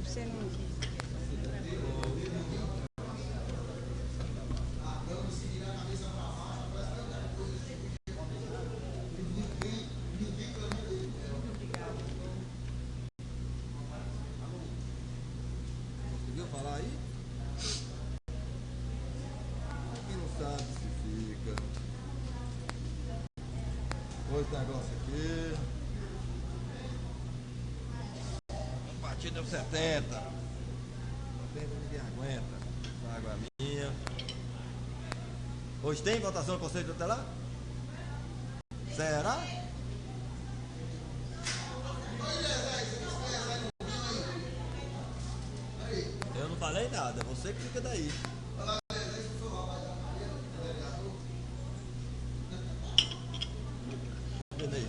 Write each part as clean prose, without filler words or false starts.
você não quis. Conseguiu falar aí? Quem não sabe se fica. Esse negócio aqui. O partido deu 70. 70 ninguém aguenta. Essa água é minha. Hoje tem votação no Conselho Tutelar? Será? Eu não falei nada, você que fica daí. Cadê?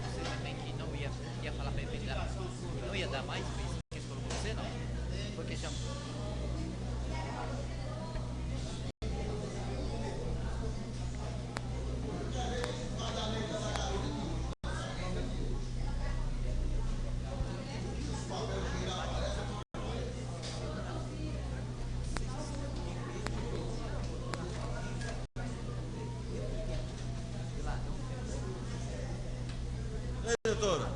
Você também que não ia falar pra ele não ia dar mais, foi isso que ele falou pra você, não? Porque já... Ei, doutora.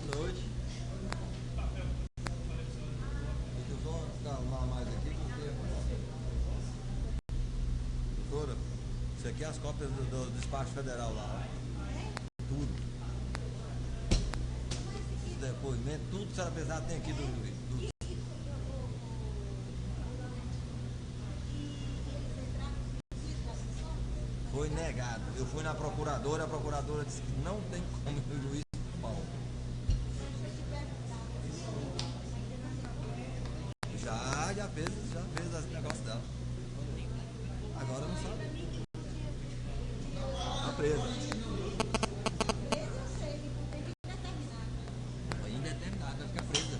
Boa noite. Deixa eu só calmar mais aqui, porque... Doutora, isso aqui é as cópias do despacho federal lá, ó. Tudo. Os depoimentos, tudo que a senhora precisar tem aqui do... Foi negado. Eu fui na procuradora, a procuradora disse que não tem como o juiz Paulo. Já fez esse negócio dela. Agora não sabe. Tá presa. Indeterminado, vai ficar presa.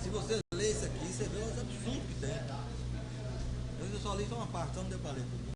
Se você ler isso aqui, você vê os absurdos que tem. Eu só li só uma parte, só não deu pra ler tudo.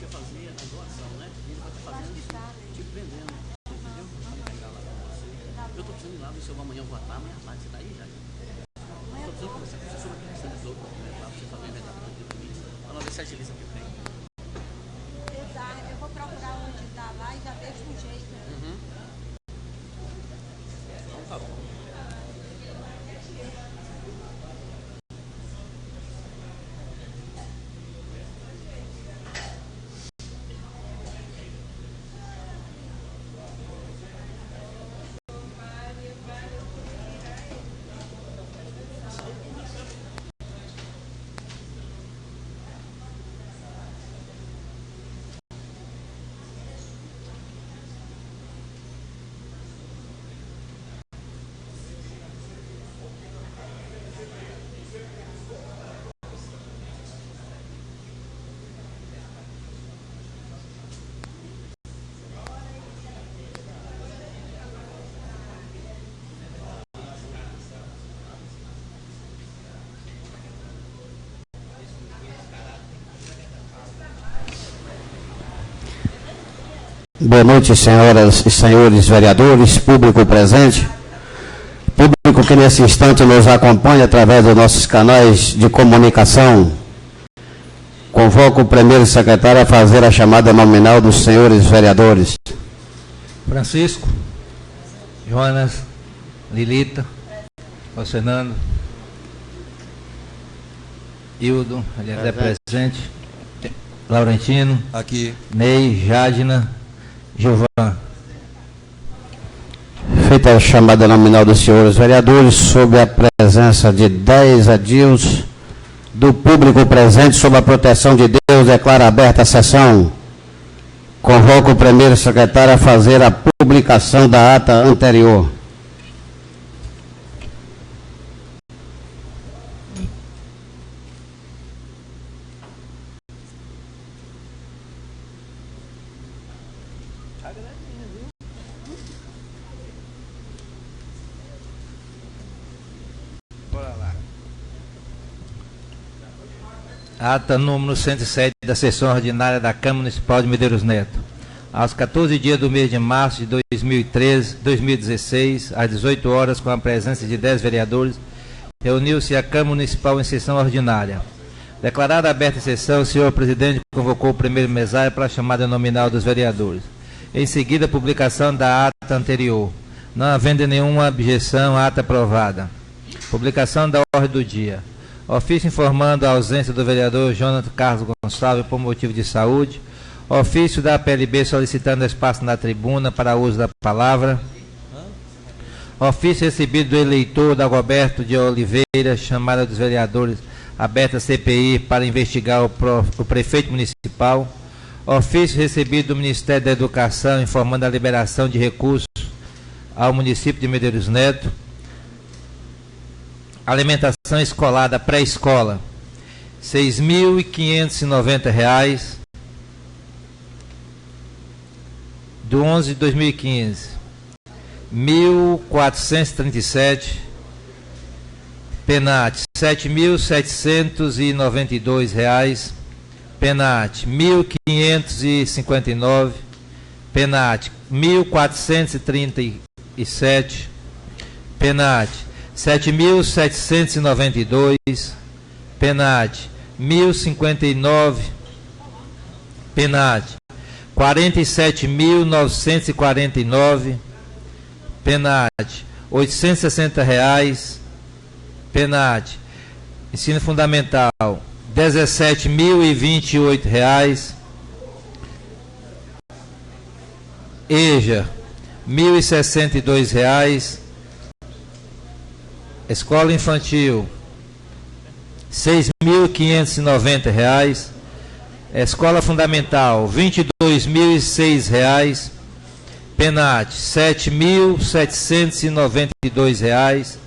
você fazia a doação, né? E ele vai estar fazendo isso, te prendendo, entendeu? Vai pegar lá com você. Eu estou precisando ir lá ver se eu vou amanhã, eu vou à tarde, amanhã à tarde, você está aí, já? Estou precisando conversar com você sobre a questão dos outros, né? Para você fazer a verdade aqui para mim. Vamos ver se agiliza aqui bem. Eu vou procurar onde está lá e já deixo um jeito. Então tá bom. Boa noite, senhoras e senhores vereadores, público presente, público que nesse instante nos acompanha através dos nossos canais de comunicação. Convoco o primeiro secretário a fazer a chamada nominal dos senhores vereadores. Francisco, Jonas, Lilita, José Fernando, Hildo, ele é presente, Laurentino, Aqui. Ney, Jadna, Gilvan. Feita a chamada nominal dos senhores vereadores, sob a presença de 10 adios do público presente, sob a proteção de Deus, declaro aberta a sessão. Convoco o primeiro secretário a fazer a publicação da ata anterior. Ata número 107 da sessão ordinária da Câmara Municipal de Medeiros Neto. Aos 14 dias do mês de março de 2016, às 18 horas, com a presença de 10 vereadores, reuniu-se a Câmara Municipal em sessão ordinária. Declarada aberta a sessão, o senhor presidente convocou o primeiro mesário para a chamada nominal dos vereadores. Em seguida, a publicação da ata anterior. Não havendo nenhuma objeção, a ata aprovada. Publicação da ordem do dia. Ofício informando a ausência do vereador Jonathan Carlos Gonçalves por motivo de saúde. Ofício da PLB solicitando espaço na tribuna para uso da palavra. Ofício recebido do eleitor Dagoberto de Oliveira, chamada dos vereadores, aberta CPI para investigar o prefeito municipal. Ofício recebido do Ministério da Educação informando a liberação de recursos ao município de Medeiros Neto. Alimentação escolar da pré-escola, R$ 6.590, do 11 de 2015, R$ 1.437, PENAT, R$ 7.792, PENAT, R$ 1.559, PENAT, R$ 1.437, PENAT, R$ 7.792, PENAT, R$ 1.059, PENAT, R$ 47.949, PENAT, R$ 860, PENAT, ensino fundamental, R$ 17.028, EJA, R$ 1.062, Escola Infantil, R$ 6.590, Escola Fundamental, R$ 22.006, PENAT, R$ 7.792,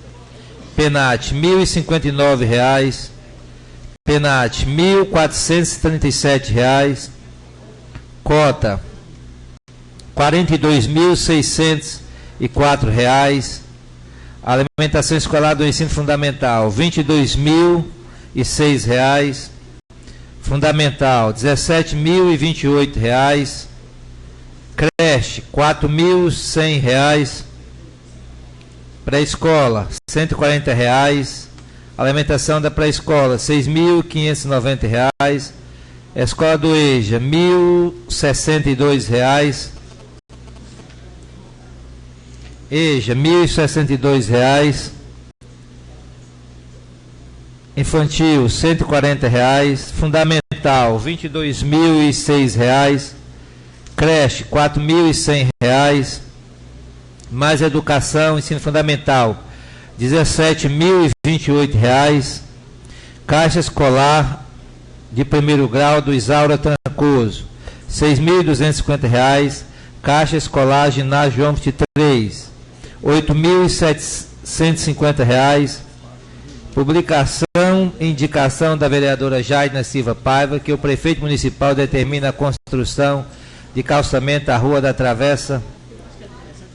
PENAT, R$ 1.059, PENAT, R$ 1.437, cota, R$ 42.604, alimentação escolar do ensino fundamental, R$ 22.006, Fundamental, R$ 17.028. Creche, R$ 4.100. Pré-escola, R$ 140. Alimentação da pré-escola, R$ 6.590. Escola do EJA, R$ 1.062. EJA, R$ 1.062. Infantil, R$ 140. Fundamental, R$ 22.006. Creche, R$ 4.100. Mais educação, ensino fundamental, R$ 17.028. Caixa escolar de primeiro grau do Isaura Trancoso, R$ 6.250. Caixa escolar ginásio João 23, R$ 8.750. Publicação e indicação da vereadora Jaidna Silva Paiva, que o prefeito municipal determina a construção de calçamento à Rua da Travessa,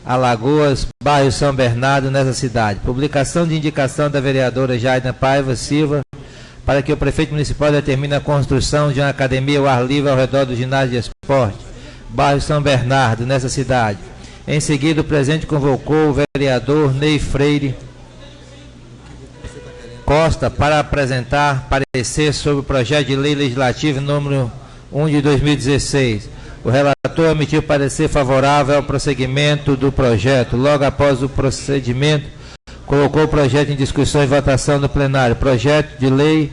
Alagoas, bairro São Bernardo, nessa cidade. Publicação de indicação da vereadora Jaidna Paiva Silva, para que o prefeito municipal determine a construção de uma academia ao ar livre ao redor do ginásio de esporte, bairro São Bernardo, nessa cidade. Em seguida, o presidente convocou o vereador Ney Freire Costa para apresentar parecer sobre o projeto de lei legislativo número 1 de 2016. O relator emitiu parecer favorável ao prosseguimento do projeto. Logo após o procedimento, colocou o projeto em discussão e votação no plenário. Projeto de lei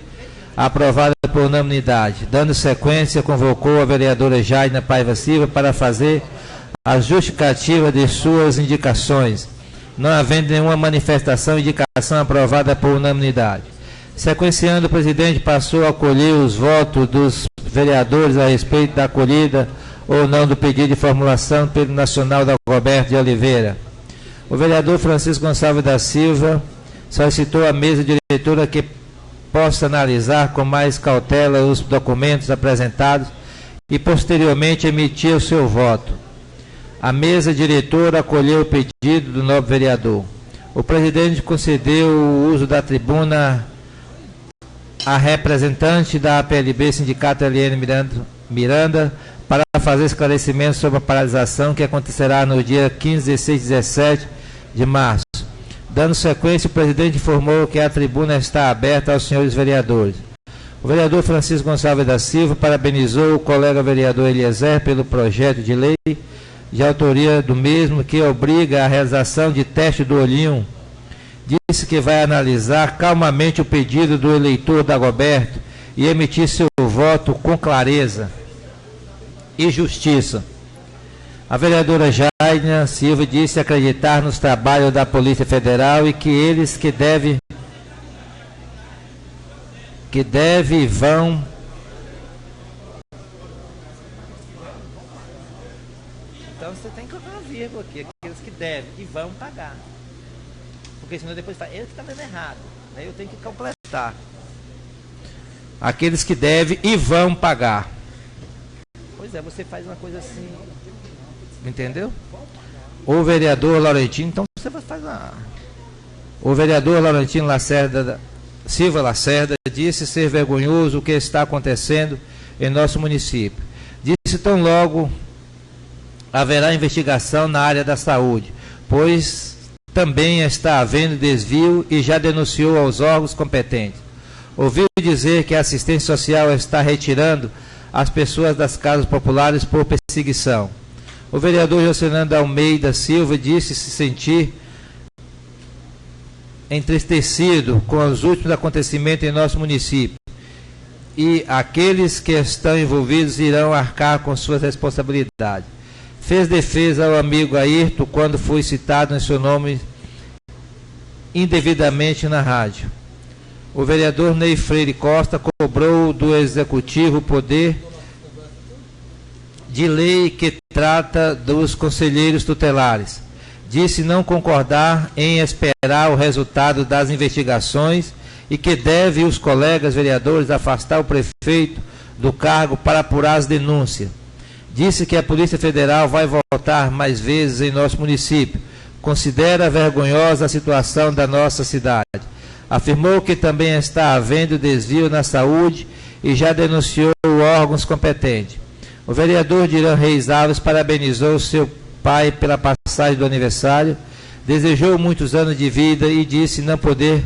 aprovado por unanimidade. Dando sequência, convocou a vereadora Jaidna Paiva Silva para fazer a justificativa de suas indicações. Não havendo nenhuma manifestação, indicação aprovada por unanimidade. Sequenciando, o presidente passou a acolher os votos dos vereadores a respeito da acolhida ou não do pedido de formulação pelo Nacional da Roberto de Oliveira. O vereador Francisco Gonçalves da Silva solicitou à mesa diretora que possa analisar com mais cautela os documentos apresentados e posteriormente emitir o seu voto. A mesa diretora acolheu o pedido do nobre vereador. O presidente concedeu o uso da tribuna à representante da APLB, Sindicato Eliane Miranda, para fazer esclarecimentos sobre a paralisação que acontecerá no dia 15, 16 e 17 de março. Dando sequência, o presidente informou que a tribuna está aberta aos senhores vereadores. O vereador Francisco Gonçalves da Silva parabenizou o colega vereador Eliezer pelo projeto de lei de autoria do mesmo, que obriga a realização de teste do olhinho. Disse que vai analisar calmamente o pedido do eleitor Dagoberto e emitir seu voto com clareza e justiça. A vereadora Jaidna Silva disse acreditar nos trabalhos da Polícia Federal e que eles que deve e vão Então você tem que colocar uma vírgula aqui, aqueles que devem e vão pagar. Porque senão depois fala, ele que está dando errado. Aí eu tenho que completar. aqueles que devem e vão pagar. Pois é, você faz uma coisa assim. Entendeu? O vereador Laurentino, então você faz a... O vereador Laurentino Silva Lacerda disse ser vergonhoso o que está acontecendo em nosso município. Disse tão logo haverá investigação na área da saúde, pois também está havendo desvio e já denunciou aos órgãos competentes. Ouviu dizer que a assistência social está retirando as pessoas das casas populares por perseguição. O vereador Jocelano Almeida Silva disse se sentir entristecido com os últimos acontecimentos em nosso município e aqueles que estão envolvidos irão arcar com suas responsabilidades. Fez defesa ao amigo Ayrton quando foi citado em seu nome indevidamente na rádio. O vereador Ney Freire Costa cobrou do Executivo o poder de lei que trata dos conselheiros tutelares. Disse não concordar em esperar o resultado das investigações e que deve os colegas vereadores afastar o prefeito do cargo para apurar as denúncias. Disse que a Polícia Federal vai voltar mais vezes em nosso município. Considera vergonhosa a situação da nossa cidade. Afirmou que também está havendo desvio na saúde e já denunciou órgãos competentes. O vereador Dirão Reis Alves parabenizou seu pai pela passagem do aniversário, desejou muitos anos de vida e disse não poder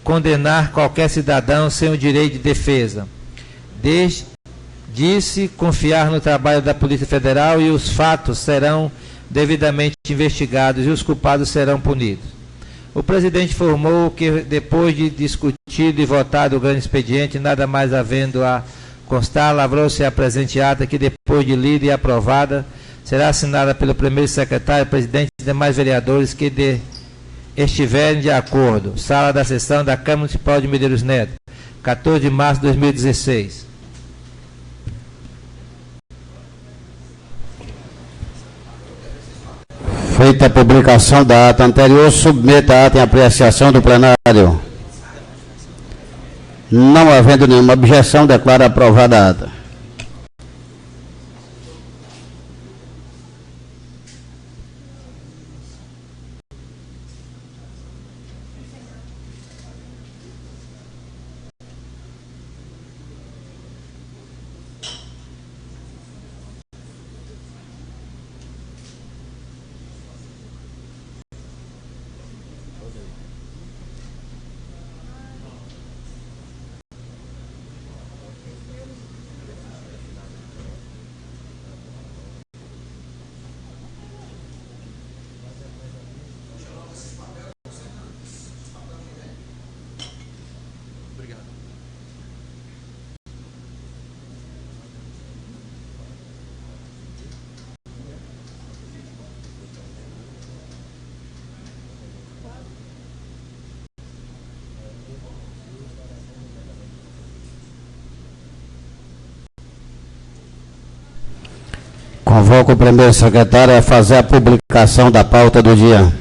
condenar qualquer cidadão sem o direito de defesa. Disse confiar no trabalho da Polícia Federal e os fatos serão devidamente investigados e os culpados serão punidos. O presidente informou que, depois de discutido e votado o grande expediente, nada mais havendo a constar, lavrou-se a presente ata que, depois de lida e aprovada, será assinada pelo primeiro secretário, presidente e demais vereadores que estiverem de acordo. Sala da sessão da Câmara Municipal de Medeiros Neto, 14 de março de 2016. Feita a publicação da ata anterior, submeta a ata em apreciação do plenário. Não havendo nenhuma objeção, declaro aprovada a ata. Convoco o primeiro secretário a fazer a publicação da pauta do dia.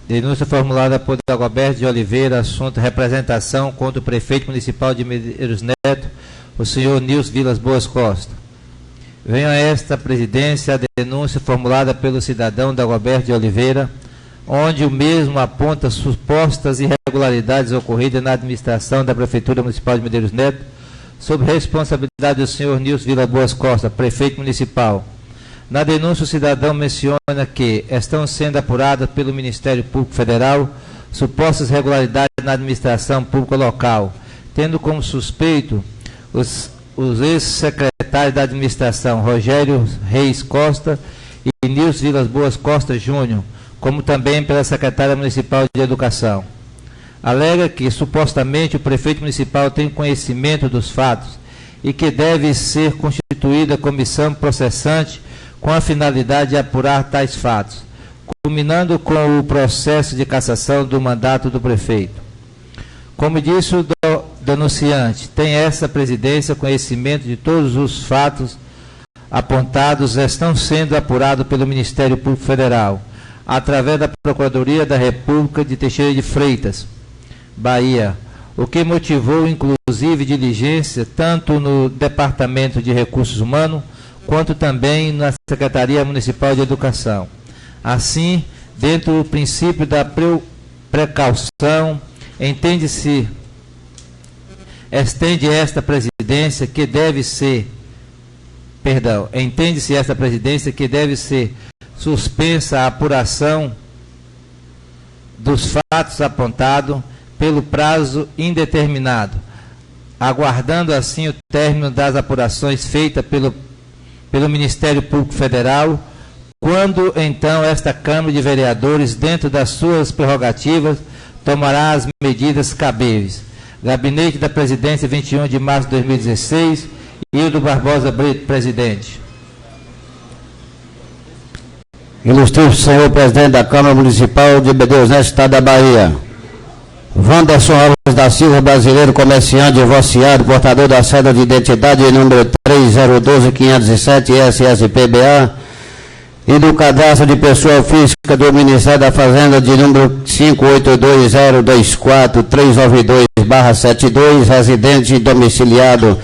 Denúncia formulada por Dagoberto de Oliveira, assunto representação contra o prefeito municipal de Medeiros Neto, o senhor Nilson Vilas Boas Costa. Venho a esta presidência a denúncia formulada pelo cidadão Dagoberto de Oliveira, onde o mesmo aponta supostas irregularidades ocorridas na administração da Prefeitura Municipal de Medeiros Neto, sob responsabilidade do senhor Nilson Vilas Boas Costa, prefeito municipal. Na denúncia, o cidadão menciona que estão sendo apuradas pelo Ministério Público Federal supostas irregularidades na administração pública local, tendo como suspeito os ex-secretários da administração, Rogério Reis Costa e Nilson Vilas Boas Costa Júnior, como também pela secretária municipal de Educação. Alega que, supostamente, o prefeito municipal tem conhecimento dos fatos e que deve ser constituída comissão processante com a finalidade de apurar tais fatos, culminando com o processo de cassação do mandato do prefeito. Como disse o denunciante, tem essa presidência conhecimento de todos os fatos apontados estão sendo apurados pelo Ministério Público Federal, através da Procuradoria da República de Teixeira de Freitas, Bahia, o que motivou, inclusive, diligência tanto no Departamento de Recursos Humanos, quanto também na Secretaria Municipal de Educação. Assim, dentro do princípio da precaução, estende esta presidência que deve ser suspensa a apuração dos fatos apontados pelo prazo indeterminado, aguardando assim o término das apurações feitas pelo Ministério Público Federal, quando então esta Câmara de Vereadores, dentro das suas prerrogativas, tomará as medidas cabíveis. Gabinete da Presidência, 21 de março de 2016, Hildo Barbosa Brito, presidente. Ilustríssimo senhor presidente da Câmara Municipal de Medeiros Neto, Estado da Bahia. Wanderson Alves da Silva, brasileiro, comerciante, divorciado, portador da cédula de identidade número 3012-507 SSPBA e do cadastro de pessoa física do Ministério da Fazenda de número 582024-392/72, residente domiciliado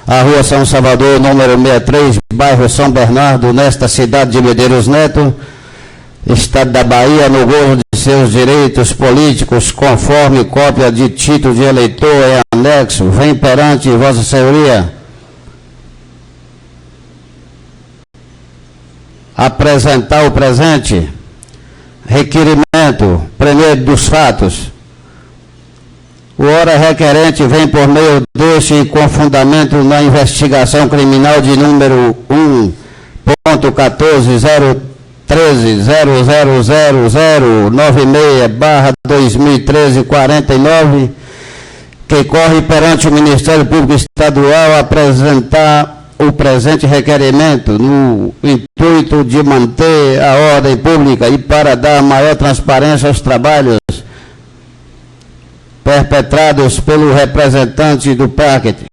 a Rua São Salvador, número 63, bairro São Bernardo, nesta cidade de Medeiros Neto, Estado da Bahia, no gozo de seus direitos políticos, conforme cópia de título de eleitor em anexo, vem perante Vossa Senhoria apresentar o presente requerimento, primeiro dos fatos. O ora requerente vem por meio deste e com fundamento na investigação criminal de número 1.140000096/2013-49, que corre perante o Ministério Público Estadual apresentar o presente requerimento no intuito de manter a ordem pública e para dar maior transparência aos trabalhos perpetrados pelo representante do paquete.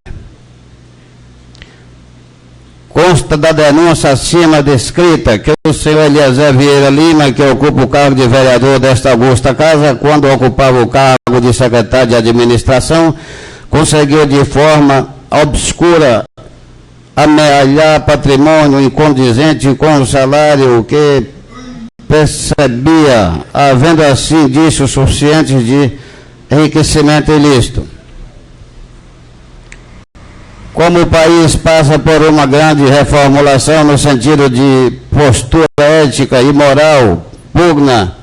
Consta da denúncia acima descrita que o senhor Eliezer Vieira Lima, que ocupa o cargo de vereador desta augusta casa, quando ocupava o cargo de secretário de administração, conseguiu de forma obscura amealhar patrimônio incondizente com o salário que percebia, havendo assim indícios suficientes de enriquecimento ilícito. Como o país passa por uma grande reformulação no sentido de postura ética e moral, pugna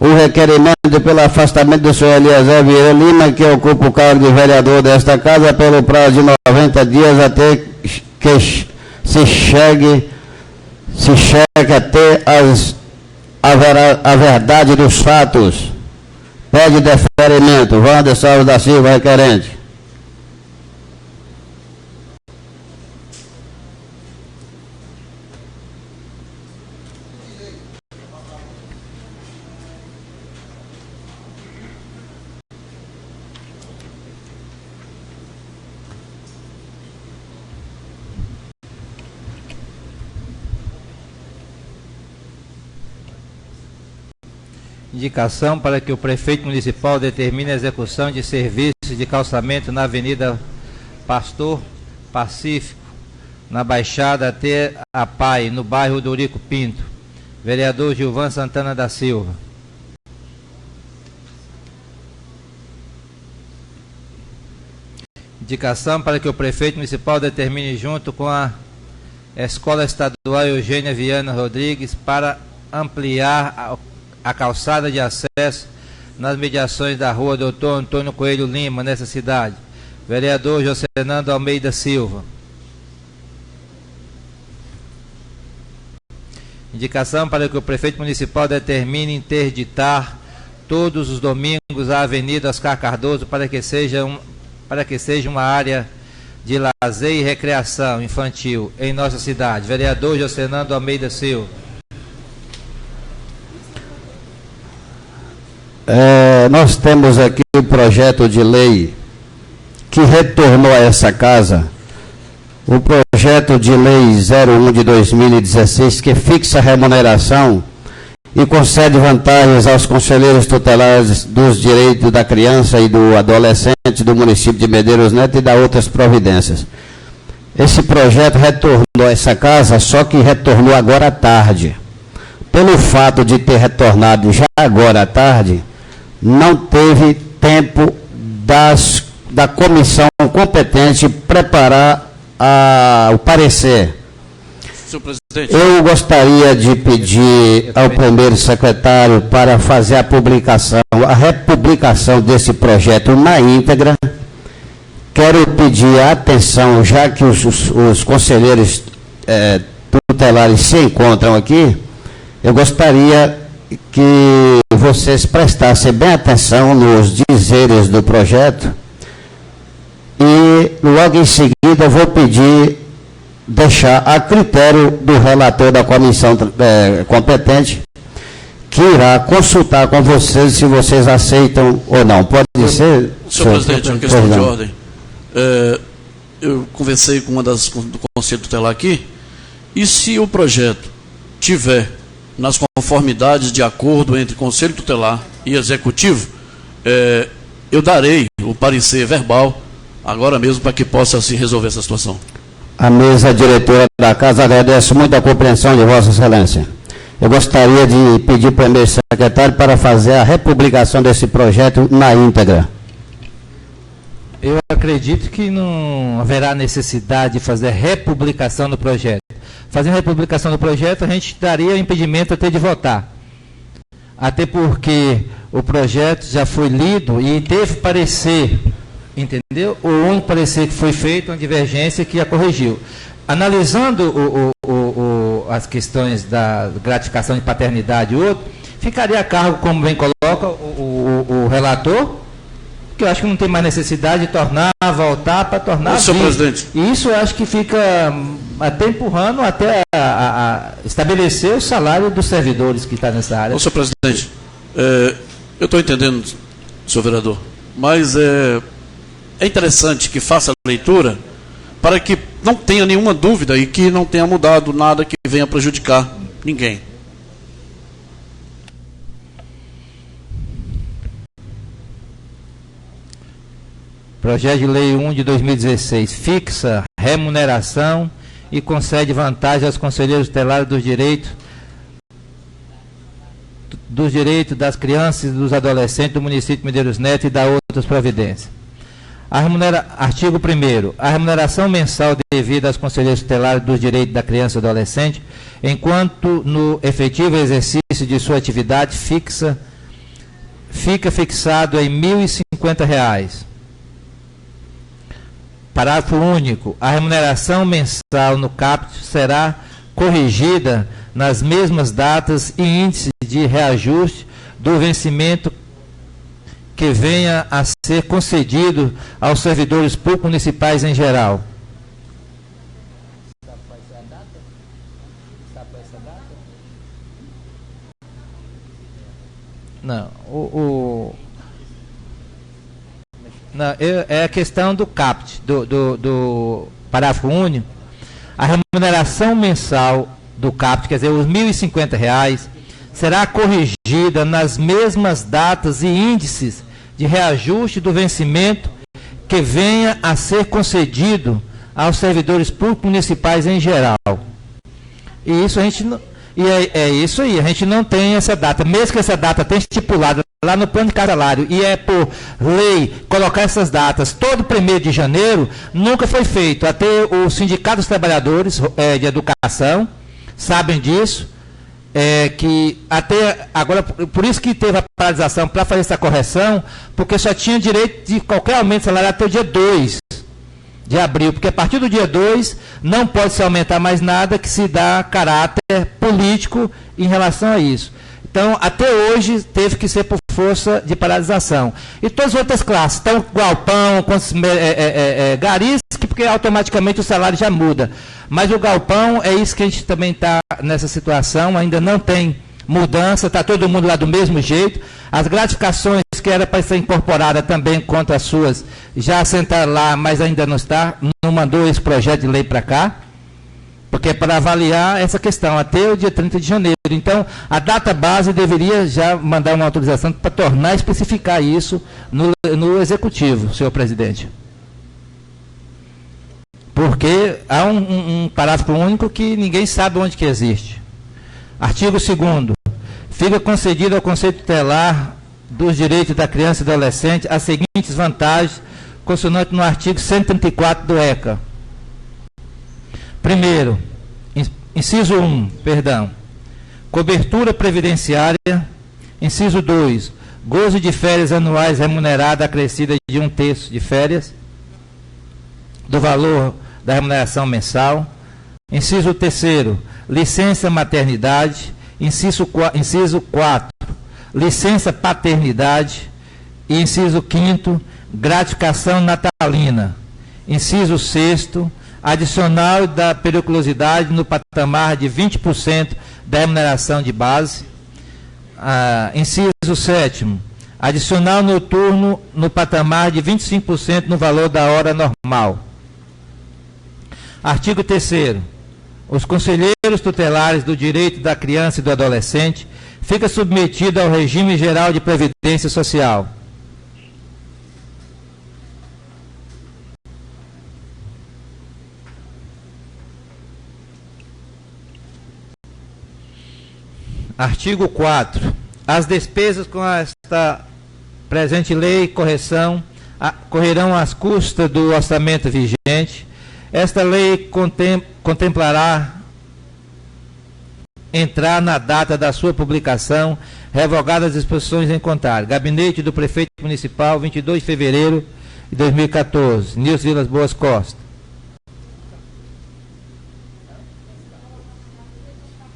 o requerimento pelo afastamento do senhor Eliezer Vieira Lima, que ocupa o cargo de vereador desta casa, pelo prazo de 90 dias até que se chegue até a verdade dos fatos. Pede deferimento. Wander Salles da Silva, requerente. Indicação para que o prefeito municipal determine a execução de serviços de calçamento na Avenida Pastor Pacífico, na Baixada até a PAI, no bairro do Eurico Pinto. Vereador Gilvan Santana da Silva. Indicação para que o prefeito municipal determine, junto com a Escola Estadual Eugênia Viana Rodrigues, para ampliar a calçada de acesso nas mediações da rua Doutor Antônio Coelho Lima, nessa cidade. Vereador José Fernando Almeida Silva. Indicação para que o prefeito municipal determine interditar todos os domingos a Avenida Oscar Cardoso para que seja uma área de lazer e recreação infantil em nossa cidade. Vereador José Fernando Almeida Silva. Nós temos aqui o projeto de lei que retornou a essa casa, o projeto de lei 01 de 2016, que fixa a remuneração e concede vantagens aos conselheiros tutelares dos direitos da criança e do adolescente do município de Medeiros Neto e dá outras providências. Esse projeto retornou a essa casa, só que retornou agora à tarde. Pelo fato de ter retornado já agora à tarde, não teve tempo da comissão competente preparar o parecer. Senhor presidente. Eu gostaria de pedir ao primeiro secretário para fazer a republicação desse projeto na íntegra. Quero pedir a atenção, já que os conselheiros tutelares se encontram aqui, eu gostaria que vocês prestassem bem atenção nos dizeres do projeto e logo em seguida eu vou pedir deixar a critério do relator da comissão competente, que irá consultar com vocês se vocês aceitam ou não. Pode ser? Senhor presidente, uma questão de ordem. Eu conversei com uma do Conselho Tutelar aqui, e se o projeto tiver nas conformidades de acordo entre Conselho Tutelar e Executivo, eu darei o parecer verbal agora mesmo para que possa se resolver essa situação. A mesa diretora da Casa agradece muito a compreensão de Vossa Excelência. Eu gostaria de pedir para o primeiro secretário para fazer a republicação desse projeto na íntegra. Eu acredito que não haverá necessidade de fazer republicação do projeto. Fazendo a republicação do projeto, a gente daria impedimento até de votar. Até porque o projeto já foi lido e teve parecer, entendeu? O único parecer que foi feito, uma divergência que a corrigiu. Analisando as questões da gratificação de paternidade e outro, ficaria a cargo, como bem coloca o relator, que eu acho que não tem mais necessidade de voltar para tornar. Senhor presidente. E isso eu acho que fica até empurrando até a estabelecer o salário dos servidores que estão nessa área. Senhor presidente, eu estou entendendo, senhor vereador, mas é interessante que faça a leitura para que não tenha nenhuma dúvida e que não tenha mudado nada que venha prejudicar ninguém. Projeto de Lei 1 de 2016 fixa remuneração e concede vantagem aos conselheiros tutelares dos direitos das crianças e dos adolescentes do município de Medeiros Neto e da outras providências. Artigo 1º. A remuneração mensal devida aos conselheiros tutelares dos direitos da criança e do adolescente, enquanto no efetivo exercício de sua atividade fica fixado em R$ 1.050. Parágrafo único. A remuneração mensal no CAPT será corrigida nas mesmas datas e índices de reajuste do vencimento que venha a ser concedido aos servidores públicos municipais em geral. Não, não, é a questão do CAPT, do parágrafo único. A remuneração mensal do CAPT, quer dizer, os R$ 1.050, será corrigida nas mesmas datas e índices de reajuste do vencimento que venha a ser concedido aos servidores públicos municipais em geral. E isso a gente não, é isso aí, a gente não tem essa data, mesmo que essa data tenha estipulada lá no plano de salário, e é por lei colocar essas datas todo 1º de janeiro, nunca foi feito. Até os sindicatos dos trabalhadores de educação sabem disso, que até agora, por isso que teve a paralisação para fazer essa correção, porque só tinha direito de qualquer aumento salarial até o dia 2 de abril, porque a partir do dia 2 não pode se aumentar mais nada que se dá caráter político em relação a isso. Então, até hoje, teve que ser por força de paralisação. E todas as outras classes, então, galpão, garis, porque automaticamente o salário já muda. Mas o galpão, é isso que a gente também está nessa situação, ainda não tem mudança, está todo mundo lá do mesmo jeito. As gratificações que era para ser incorporada também contra as suas, já sentaram lá, mas ainda não está, não mandou esse projeto de lei para cá, porque é para avaliar essa questão até o dia 30 de janeiro. Então, a data base deveria já mandar uma autorização para tornar, especificar isso no Executivo, senhor presidente. Porque há um parágrafo único que ninguém sabe onde que existe. Artigo 2º. Fica concedido ao Conselho Tutelar dos Direitos da Criança e do Adolescente as seguintes vantagens, consonante no artigo 134 do ECA. Primeiro, inciso 1, cobertura previdenciária. Inciso 2, gozo de férias anuais remunerada acrescida de 1/3 de férias do valor da remuneração mensal. Inciso 3º, licença maternidade. Inciso 4, licença paternidade. E inciso 5º, gratificação natalina. Inciso 6º, adicional da periculosidade no patamar de 20% da remuneração de base. Inciso 7º, adicional noturno no patamar de 25% no valor da hora normal. Artigo 3º, os conselheiros tutelares do direito da criança e do adolescente ficam submetidos ao regime geral de previdência social. Artigo 4. As despesas com esta presente lei e correção correrão às custas do orçamento vigente. Esta lei contemplará entrar na data da sua publicação, revogadas as disposições em contrário. Gabinete do Prefeito Municipal, 22 de fevereiro de 2014. Nilson Vilas Boas Costa.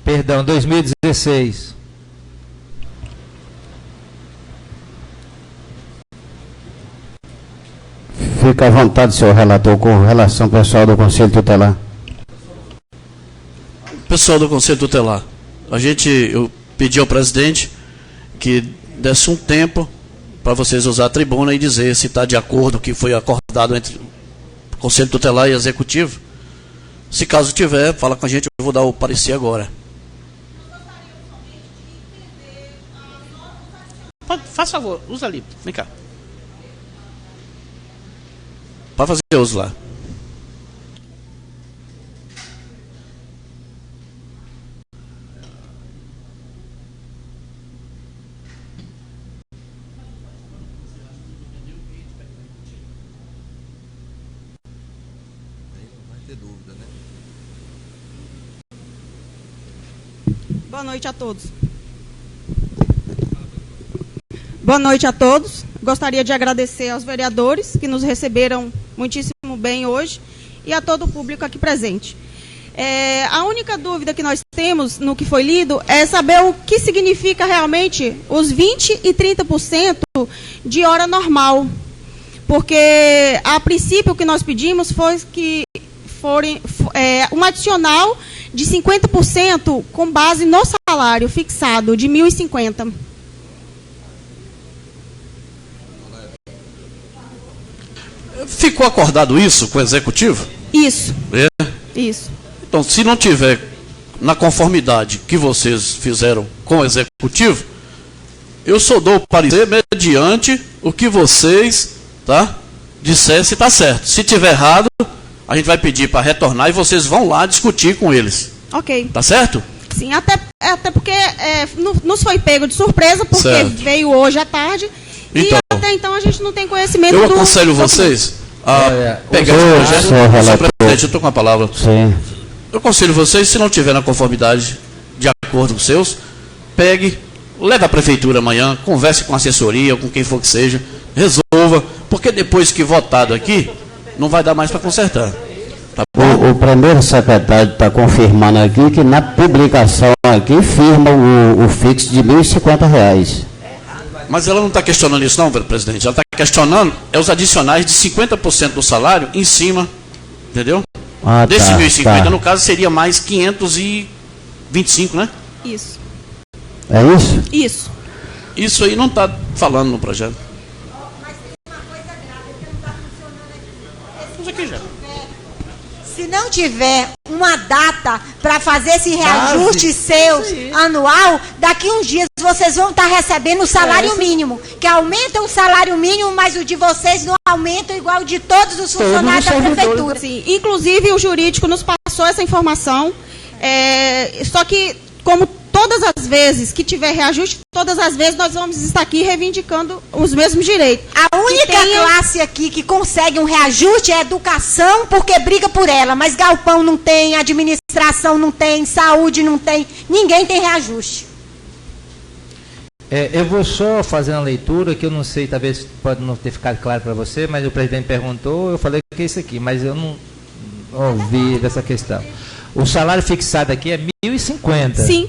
Perdão, 2016. Fica à vontade, senhor relator, com relação ao pessoal do Conselho Tutelar. Pessoal do Conselho Tutelar, eu pedi ao presidente que desse um tempo para vocês usar a tribuna e dizer se está de acordo com o que foi acordado entre o Conselho Tutelar e o Executivo. Se caso tiver, fala com a gente, eu vou dar o parecer agora. Faz favor, usa ali, vem cá. Pode fazer uso lá. Boa noite a todos. Boa noite a todos. Gostaria de agradecer aos vereadores que nos receberam muitíssimo bem hoje e a todo o público aqui presente. A única dúvida que nós temos no que foi lido é saber o que significa realmente os 20% e 30% de hora normal. Porque, a princípio, o que nós pedimos foi que um adicional de 50% com base no salário fixado de 1.050. Ficou acordado isso com o Executivo? Isso. É? Isso. Então, se não tiver na conformidade que vocês fizeram com o Executivo, eu só dou o parecer mediante o que vocês disserem se está certo. Se tiver errado, a gente vai pedir para retornar e vocês vão lá discutir com eles. Ok. Tá certo? Sim, até porque nos foi pego de surpresa, porque certo. Veio hoje à tarde. Então, e até então a gente não tem conhecimento eu aconselho vocês a pegar esse projeto. Senhor presidente, eu estou com a palavra. Sim. Eu aconselho vocês, se não tiver na conformidade de acordo com os seus, pegue, leve à prefeitura amanhã, converse com a assessoria, com quem for que seja, resolva, porque depois que votado aqui, não vai dar mais para consertar. Tá bom? O primeiro secretário está confirmando aqui que na publicação aqui firma o fixo de R$ 1.050. Mas ela não está questionando isso não, presidente. Ela está questionando os adicionais de 50% do salário em cima, entendeu? Desse 1.050, no caso, seria mais 525, né? Isso. É isso? Isso. Isso aí não está falando no projeto. Mas tem uma coisa grave que não está funcionando aqui. Isso aqui já. Se não tiver uma data para fazer esse reajuste seu anual, daqui uns dias vocês vão estar recebendo o salário mínimo, que aumenta o salário mínimo, mas o de vocês não aumenta igual o de todos os funcionários da prefeitura. Sim, inclusive o jurídico nos passou essa informação, só que como todas as vezes que tiver reajuste, todas as vezes nós vamos estar aqui reivindicando os mesmos direitos. A única classe aqui que consegue um reajuste é a educação, porque briga por ela, mas galpão não tem, administração não tem, saúde não tem, ninguém tem reajuste. Eu vou só fazer uma leitura que eu não sei, talvez pode não ter ficado claro para você, mas o presidente perguntou, eu falei que é isso aqui, mas eu não ouvi dessa questão. O salário fixado aqui é 1.050. Sim.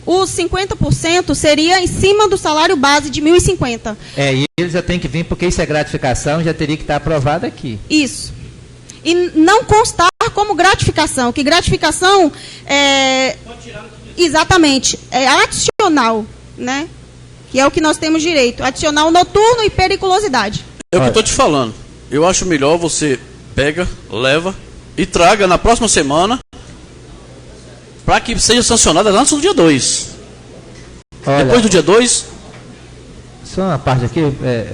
Os 50% seria em cima do salário base de 1.050. E eles já tem que vir, porque isso é gratificação, já teria que estar aprovado aqui. Isso. E não constar como gratificação, que gratificação é... Exatamente. É adicional, né? Que é o que nós temos direito. Adicional noturno e periculosidade. É o que eu estou te falando. Eu acho melhor você pega, leva e traga na próxima semana para que seja sancionada antes do dia 2. Depois do dia 2... Só uma parte aqui,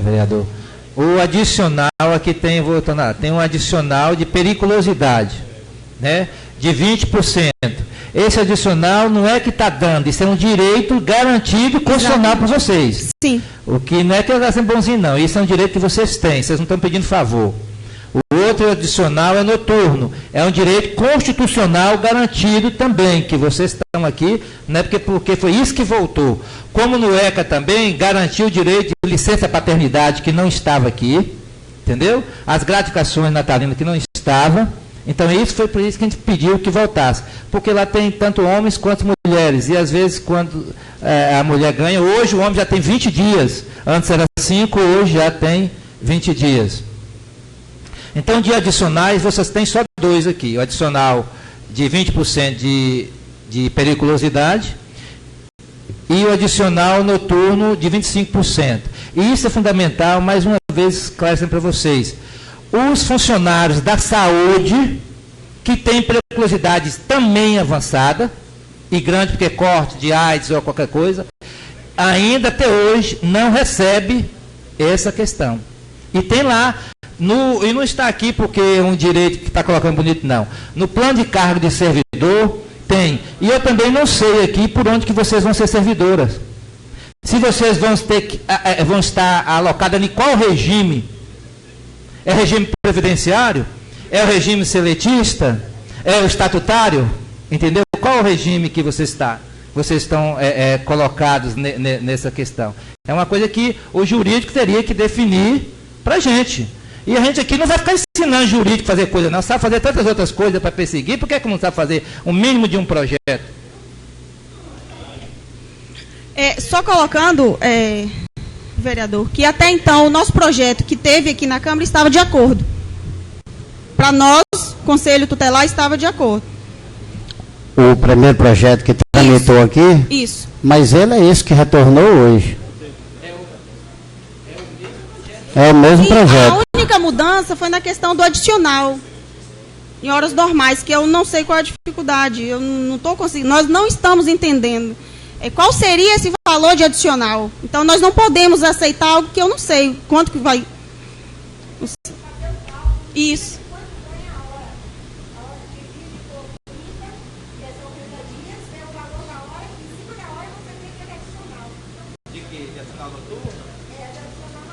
vereador. O adicional aqui tem um adicional de periculosidade, né? De 20%. Esse adicional não é que está dando, isso é um direito garantido e constitucional para vocês. Sim. O que não é que eu gasto bonzinho, não. Isso é um direito que vocês têm, vocês não estão pedindo favor. O outro adicional é noturno. É um direito constitucional garantido também, que vocês estão aqui, não é porque foi isso que voltou. Como no ECA também, garantiu o direito de licença paternidade, que não estava aqui, entendeu? As gratificações natalinas, que não estava. Então, isso foi por isso que a gente pediu que voltasse. Porque lá tem tanto homens quanto mulheres. E, às vezes, quando a mulher ganha, hoje o homem já tem 20 dias. Antes era 5, hoje já tem 20 dias. Então, de adicionais, vocês têm só 2 aqui. O adicional de 20% de periculosidade e o adicional noturno de 25%. E isso é fundamental, mais uma vez, esclarecendo para vocês. Os funcionários da saúde, que têm periculosidade também avançada, e grande porque é corte de AIDS ou qualquer coisa, ainda até hoje não recebe essa questão. E tem lá... e não está aqui porque é um direito que está colocando bonito, não. No plano de cargo de servidor, tem. E eu também não sei aqui por onde que vocês vão ser servidoras. Se vocês vão estar alocadas em qual regime? É regime previdenciário? É o regime seletista? É o estatutário? Entendeu? Qual o regime que vocês estão colocados nessa questão? É uma coisa que o jurídico teria que definir para a gente. E a gente aqui não vai ficar ensinando jurídico a fazer coisa, não. Sabe fazer tantas outras coisas para perseguir, por que não sabe fazer o mínimo de um projeto? Só colocando, vereador, que até então o nosso projeto que teve aqui na Câmara estava de acordo. Para nós, Conselho Tutelar, estava de acordo. O primeiro projeto que tramitou aqui? Isso. Mas ele é esse que retornou hoje. É o mesmo projeto. A única mudança foi na questão do adicional, em horas normais, que eu não sei qual é a dificuldade. Eu não estou conseguindo, nós não estamos entendendo qual seria esse valor de adicional. Então, nós não podemos aceitar algo que eu não sei quanto que vai. Isso. De que? De adicional noturno?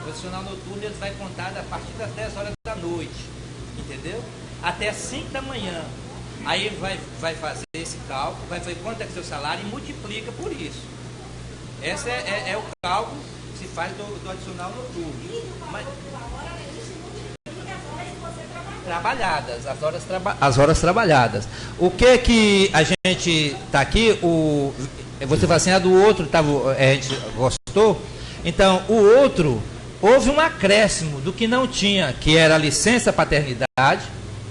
O adicional noturno ele vai contar a partir das 10 horas da noite, entendeu? Até as 5 da manhã. Aí vai fazer esse cálculo, vai ver quanto é que seu salário e multiplica por isso. Esse é o cálculo que se faz do adicional noturno. Mas, trabalhadas, as horas trabalhadas. O que a gente está aqui, você fala assim, do outro a gente gostou, então o outro, houve um acréscimo do que não tinha, que era a licença paternidade,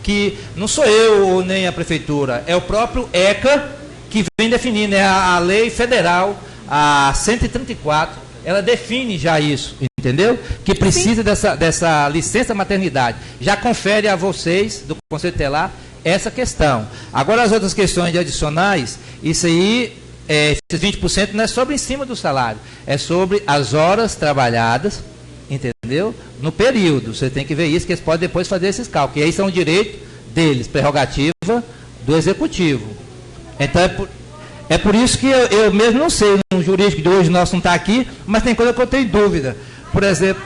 que não sou eu ou nem a prefeitura, é o próprio ECA que vem definindo, é a lei federal, a 134, ela define já isso, entendeu? Que precisa dessa licença maternidade. Já confere a vocês, do Conselho Tutelar, essa questão. Agora, as outras questões de adicionais, isso aí, esses 20% não é sobre em cima do salário, é sobre as horas trabalhadas, entendeu? No período. Você tem que ver isso, que eles podem depois fazer esses cálculos. E aí são direito deles, prerrogativa do Executivo. Então, é por isso que eu mesmo não sei, no jurídico de hoje nosso não está aqui, mas tem coisa que eu tenho dúvida. Por exemplo...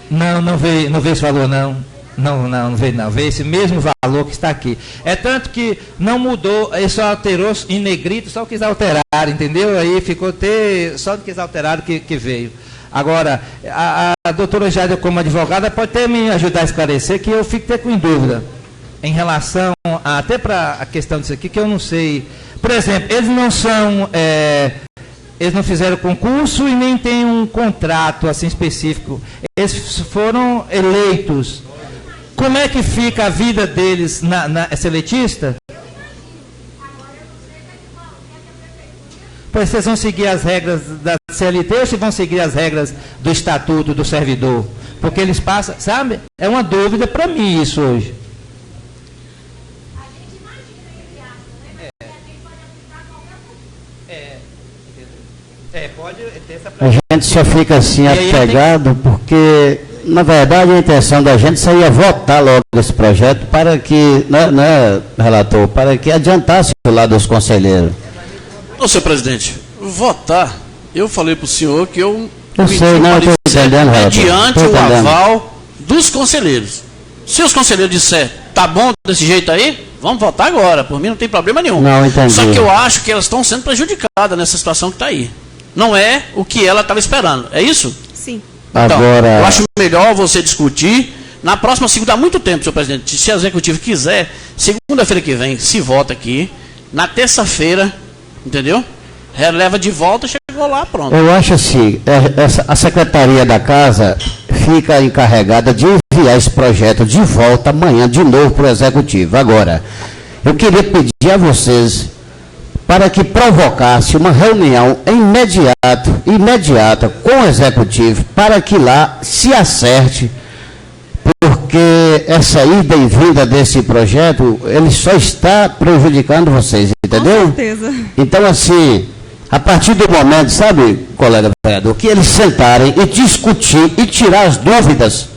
Não veio esse valor, não. Não veio não. Veio esse mesmo valor que está aqui. É tanto que não mudou, ele só alterou em negrito, só quis alterar, entendeu? Aí ficou só quis alterar que veio. Agora, a doutora Jade, como advogada, pode até me ajudar a esclarecer, que eu fico até com dúvida em relação até para a questão disso aqui, que eu não sei. Por exemplo, eles não são... eles não fizeram concurso e nem têm um contrato assim específico. Eles foram eleitos. Como é que fica a vida deles na seletista? Pois vocês vão seguir as regras da CLT ou vocês vão seguir as regras do Estatuto do Servidor? Porque eles passam, sabe? É uma dúvida para mim isso hoje. Pode ter essa... A gente só fica assim apegado porque na verdade, a intenção da gente seria votar logo esse projeto para que, né, relator, para que adiantasse o lado dos conselheiros. Ô, senhor presidente, votar, eu falei para o senhor que eu sei, não, estou entendendo, relator. mediante o aval dos conselheiros. Se os conselheiros disserem, tá bom desse jeito aí, vamos votar agora, por mim não tem problema nenhum. Não, entendi. Só que eu acho que elas estão sendo prejudicadas nessa situação que está aí. Não é o que ela estava esperando, é isso? Sim. Então, Agora... eu acho melhor você discutir. Na próxima segunda, há muito tempo, senhor presidente, se o executivo quiser, segunda-feira que vem, se vota aqui. Na terça-feira, entendeu? Releva de volta, chegou lá, pronto. Eu acho assim, a Secretaria da Casa fica encarregada de enviar esse projeto de volta amanhã, de novo, para o Executivo. Agora, eu queria pedir a vocês para que provocasse uma reunião imediata com o Executivo, para que lá se acerte, porque essa ida e vinda desse projeto, ele só está prejudicando vocês, entendeu? Com certeza. Então, assim, a partir do momento, sabe, colega vereador, que eles sentarem e discutir e tirar as dúvidas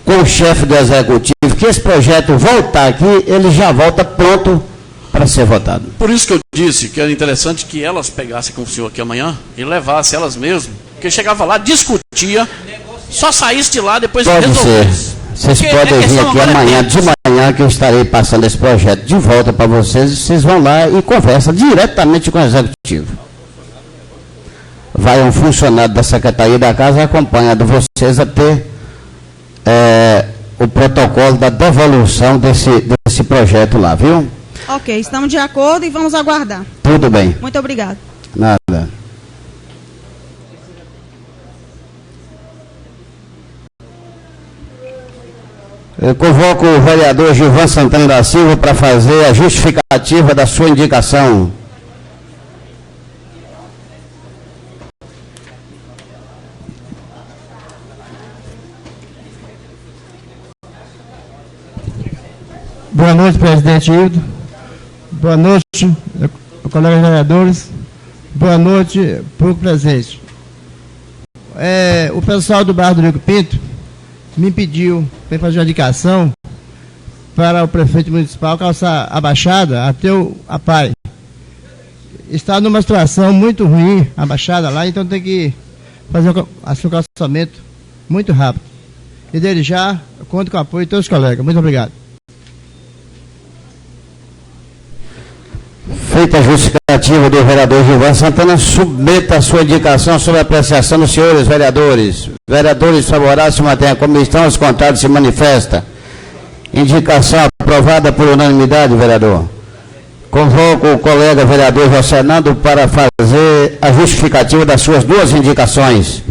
com o chefe do Executivo, que esse projeto voltar aqui, ele já volta pronto para ser votado. Por isso que eu disse que era interessante que elas pegassem com o senhor aqui amanhã e levassem elas mesmas, porque chegava lá, discutia, só saísse de lá, depois Pode resolvesse. ser. Vocês podem vir aqui amanhã, de manhã, que eu estarei passando esse projeto de volta para vocês, e vocês vão lá e conversam diretamente com o Executivo. Vai um funcionário da Secretaria da Casa acompanhando vocês a ter o protocolo da devolução desse projeto lá, viu? Ok, estamos de acordo e vamos aguardar. Tudo bem. Muito obrigado. Nada. Eu convoco o vereador Gilvan Santana da Silva para fazer a justificativa da sua indicação. Boa noite, presidente Hildo. Boa noite, colegas vereadores. Boa noite, público presente. O pessoal do bairro do Rio Pinto me pediu para fazer uma indicação para o prefeito municipal calçar a Baixada até a PAI. Está numa situação muito ruim a Baixada lá, então tem que fazer um calçamento muito rápido. E desde já, eu conto com o apoio de todos os colegas. Muito obrigado. Feita a justificativa do vereador Gilvan Santana, submeta a sua indicação sobre a apreciação dos senhores vereadores. Vereadores favoráveis se mantêm a comissão, os contrários se manifesta. Indicação aprovada por unanimidade, vereador. Convoco o colega vereador José Nando para fazer a justificativa das suas duas indicações.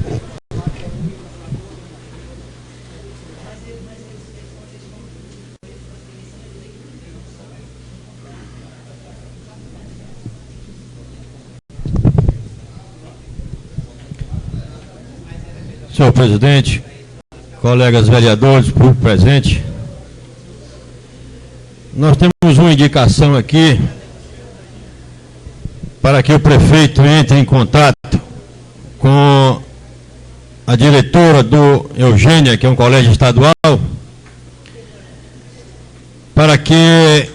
Senhor presidente, colegas vereadores, público presente, nós temos uma indicação aqui para que o prefeito entre em contato com a diretora do Eugênia, que é um colégio estadual, para que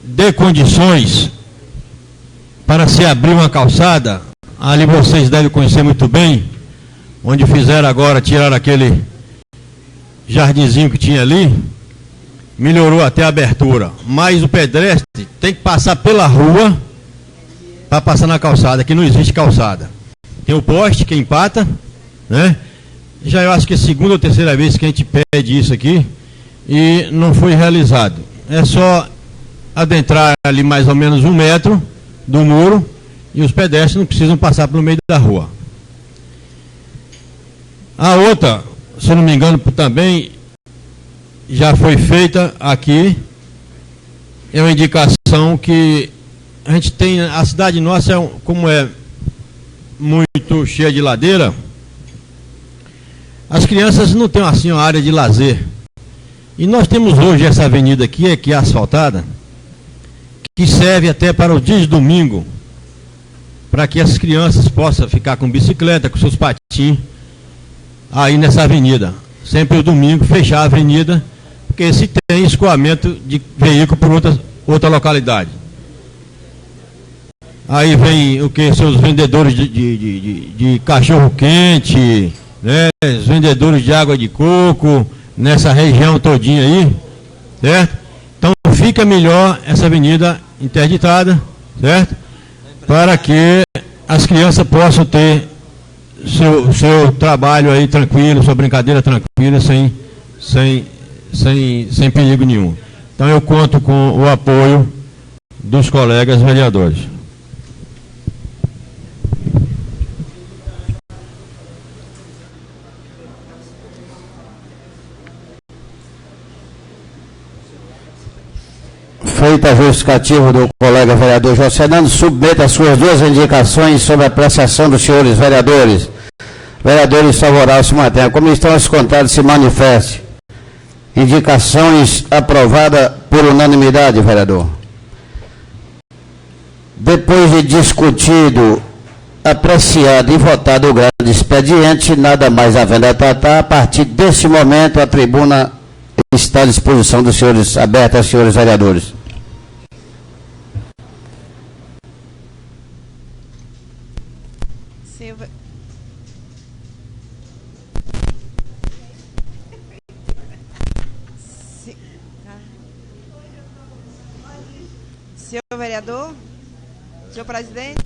dê condições para se abrir uma calçada. Ali vocês devem conhecer muito bem, onde fizeram agora, tiraram aquele jardinzinho que tinha ali, melhorou até a abertura. Mas o pedestre tem que passar pela rua para passar na calçada, que não existe calçada. Tem o poste que empata, né? Já eu acho que é a segunda ou terceira vez que a gente pede isso aqui e não foi realizado. É só adentrar ali mais ou menos 1 metro do muro e os pedestres não precisam passar pelo meio da rua. A outra, se eu não me engano, também já foi feita aqui, é uma indicação que a gente tem, a cidade nossa, como é muito cheia de ladeira, as crianças não têm assim uma área de lazer. E nós temos hoje essa avenida aqui, que é asfaltada, que serve até para os dias de domingo, para que as crianças possam ficar com bicicleta, com seus patins, aí nessa avenida. Sempre o domingo fechar a avenida, porque se tem escoamento de veículo por outra localidade. Aí vem o que? Seus vendedores de cachorro-quente, né? Os vendedores de água de coco, nessa região todinha aí, certo? Então fica melhor essa avenida interditada, certo? Para que as crianças possam ter seu trabalho aí tranquilo, sua brincadeira tranquila, sem perigo nenhum. Então eu conto com o apoio dos colegas vereadores. Feita a justificativa do colega vereador José Fernando, submeta as suas duas indicações sobre a apreciação dos senhores vereadores. Vereadores favoráveis se mantêm. A comissão aos contrários se manifeste. Indicações aprovadas por unanimidade, vereador. Depois de discutido, apreciado e votado o grande expediente, nada mais havendo a tratar, a partir deste momento a tribuna está à disposição dos senhores, aberta aos senhores vereadores. Senhor vereador, senhor presidente,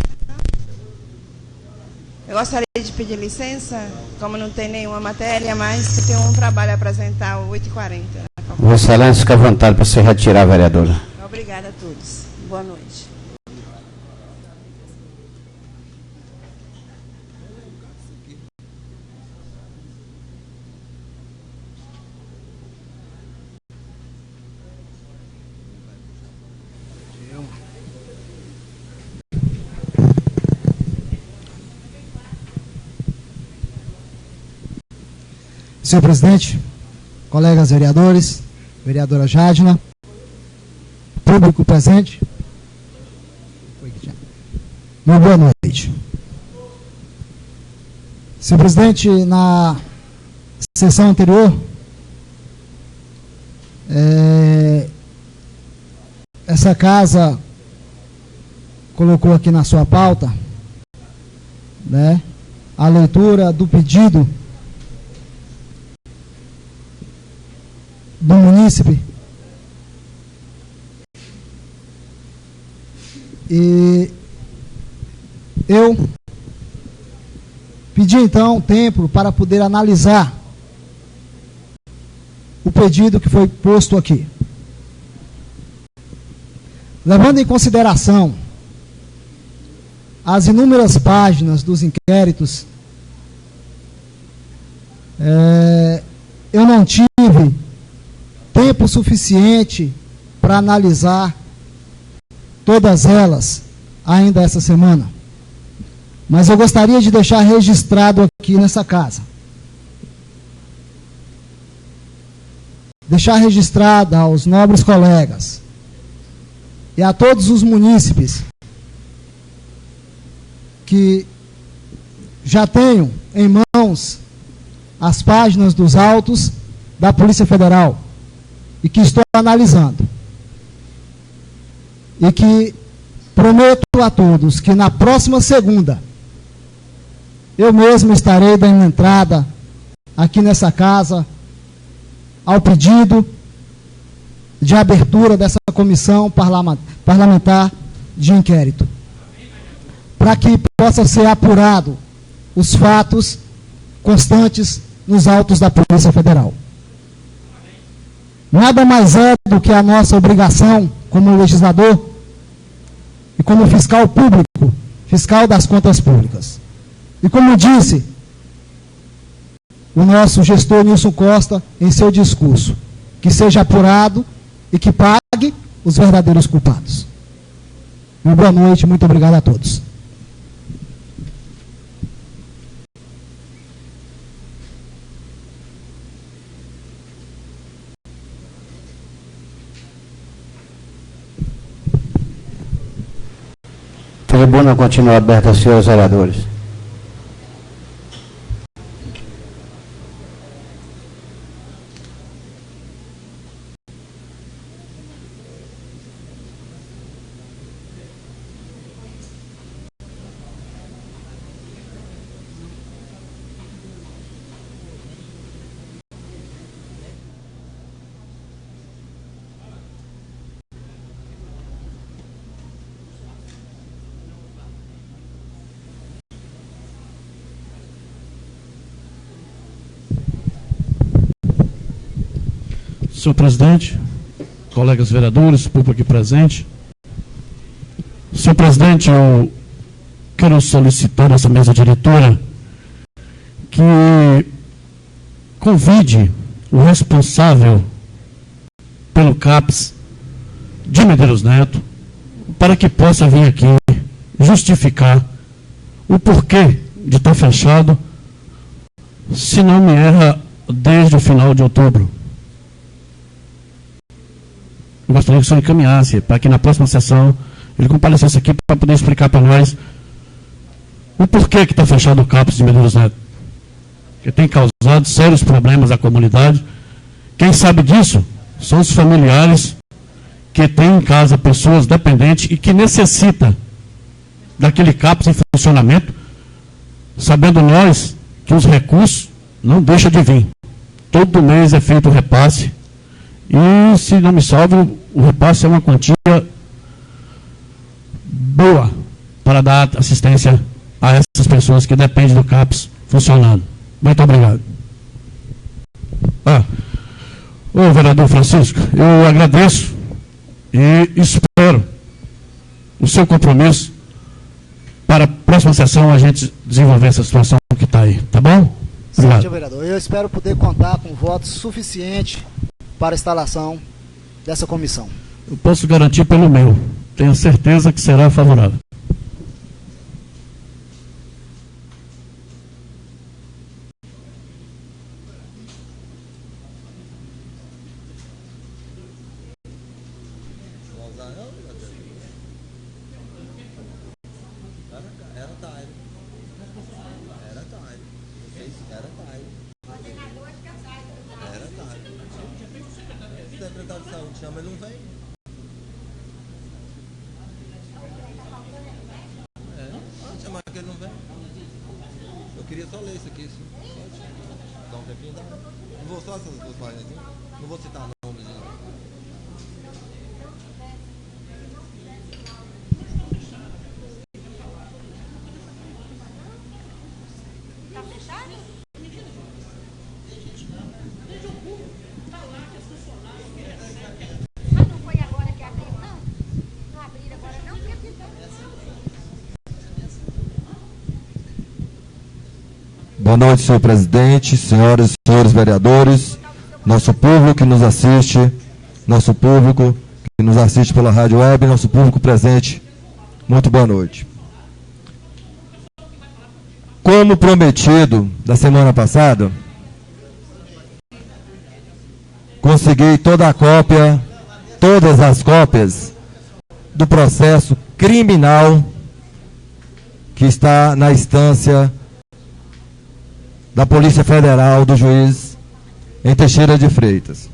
eu gostaria de pedir licença, como não tem nenhuma matéria, mas eu tenho um trabalho a apresentar às 8h40. Vossa Excelência, fica à vontade para se retirar, vereadora. Obrigada a todos. Boa noite. Senhor presidente, colegas vereadores, vereadora Jadna, público presente, uma boa noite. Senhor presidente, na sessão anterior, essa casa colocou aqui na sua pauta, né, a leitura do pedido do munícipe, e eu pedi então tempo para poder analisar o pedido que foi posto aqui. Levando em consideração as inúmeras páginas dos inquéritos, eu não tive tempo suficiente para analisar todas elas ainda essa semana. Mas eu gostaria de deixar registrado aqui nessa casa. Deixar registrado aos nobres colegas e a todos os munícipes que já tenham em mãos as páginas dos autos da Polícia Federal e que estou analisando. E que prometo a todos que na próxima segunda eu mesmo estarei dando entrada aqui nessa casa ao pedido de abertura dessa comissão parlamentar de inquérito, para que possa ser apurado os fatos constantes nos autos da Polícia Federal. Nada mais é do que a nossa obrigação como legislador e como fiscal público, fiscal das contas públicas. E como disse o nosso gestor Nilson Costa em seu discurso, que seja apurado e que pague os verdadeiros culpados. Uma boa noite, muito obrigado a todos. A tribuna continua aberta, senhores vereadores. senhor presidente, colegas vereadores, público aqui presente. Senhor presidente, eu quero solicitar essa mesa diretora que convide o responsável pelo CAPS de Medeiros Neto para que possa vir aqui justificar o porquê de estar fechado, se não me erra, desde o final de outubro. Eu gostaria que o senhor encaminhasse para que na próxima sessão ele comparecesse aqui para poder explicar para nós o porquê que está fechado o CAPS de Medeiros Neto, que tem causado sérios problemas à comunidade. Quem sabe disso são os familiares que têm em casa pessoas dependentes e que necessitam daquele CAPS em funcionamento, sabendo nós que os recursos não deixam de vir. Todo mês é feito o repasse e, se não me salvo, o repasse é uma quantia boa para dar assistência a essas pessoas que dependem do CAPS funcionando. Muito obrigado. Ô vereador Francisco, eu agradeço e espero o seu compromisso para a próxima sessão a gente desenvolver essa situação que está aí, tá bom? Obrigado. Sim, vereador. Eu espero poder contar com votos suficientes para a instalação dessa comissão. Eu posso garantir pelo meu. Tenho certeza que será favorável. Chama, ele não vem. Pode chamar que ele não vem. Eu queria só ler isso aqui. Pode? Dá um tempinho, dá. Não vou só essas duas páginas aqui. Não vou citar nomes. Tá fechado? Boa noite, senhor presidente, senhoras e senhores vereadores, nosso público que nos assiste, pela rádio web, nosso público presente, muito boa noite. Como prometido da semana passada, consegui todas as cópias do processo criminal que está na instância da Polícia Federal do juiz em Teixeira de Freitas.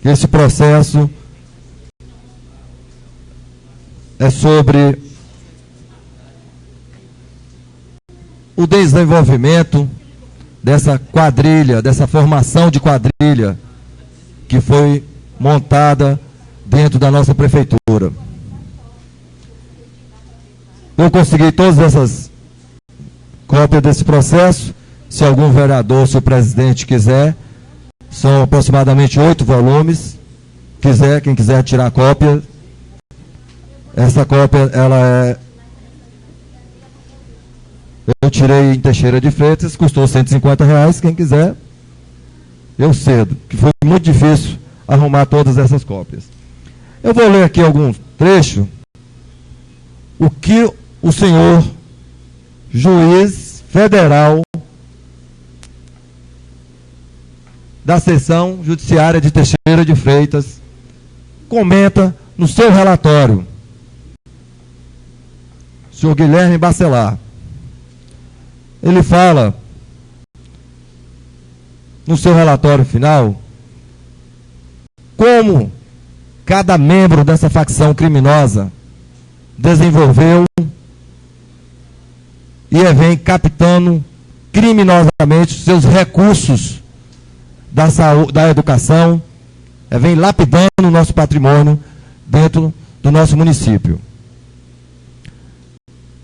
Esse processo é sobre o desenvolvimento dessa quadrilha, dessa formação de quadrilha que foi montada dentro da nossa prefeitura. Eu consegui todas essas cópias desse processo. Se algum vereador, se o presidente quiser, são aproximadamente 8 volumes. Quem quiser tirar cópia, essa cópia, eu tirei em Teixeira de Freitas, custou R$150, quem quiser, eu cedo, que foi muito difícil arrumar todas essas cópias. Eu vou ler aqui alguns trechos, o que o senhor juiz federal da seção judiciária de Teixeira de Freitas comenta no seu relatório, senhor Guilherme Bacelar. Ele fala no seu relatório final como cada membro dessa facção criminosa desenvolveu e vem captando criminosamente os seus recursos da saúde, da educação, vem lapidando o nosso patrimônio dentro do nosso município.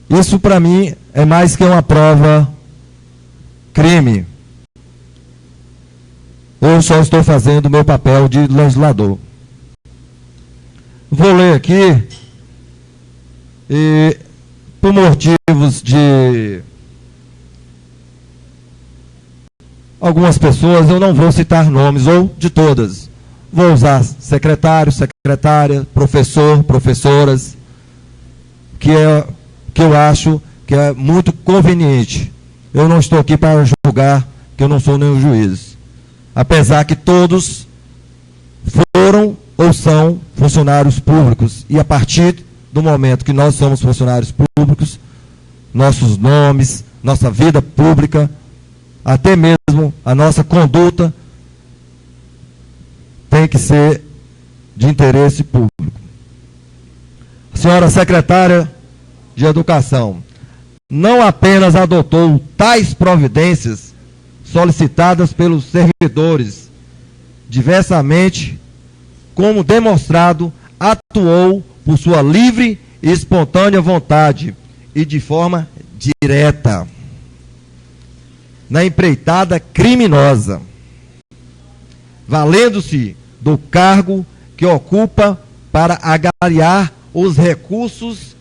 Isso, para mim, é mais que uma prova crime. Eu só estou fazendo o meu papel de legislador. Vou ler aqui, e por motivos de algumas pessoas, eu não vou citar nomes, ou de todas. Vou usar secretário, secretária, professor, professoras, que eu acho que é muito conveniente. Eu não estou aqui para julgar, que eu não sou nenhum juiz. Apesar que todos foram ou são funcionários públicos. E a partir do momento que nós somos funcionários públicos, nossos nomes, nossa vida pública, até mesmo a nossa conduta, tem que ser de interesse público. Senhora secretária de Educação, não apenas adotou tais providências solicitadas pelos servidores, diversamente, como demonstrado, atuou por sua livre e espontânea vontade e de forma direta na empreitada criminosa, valendo-se do cargo que ocupa para agariar os recursos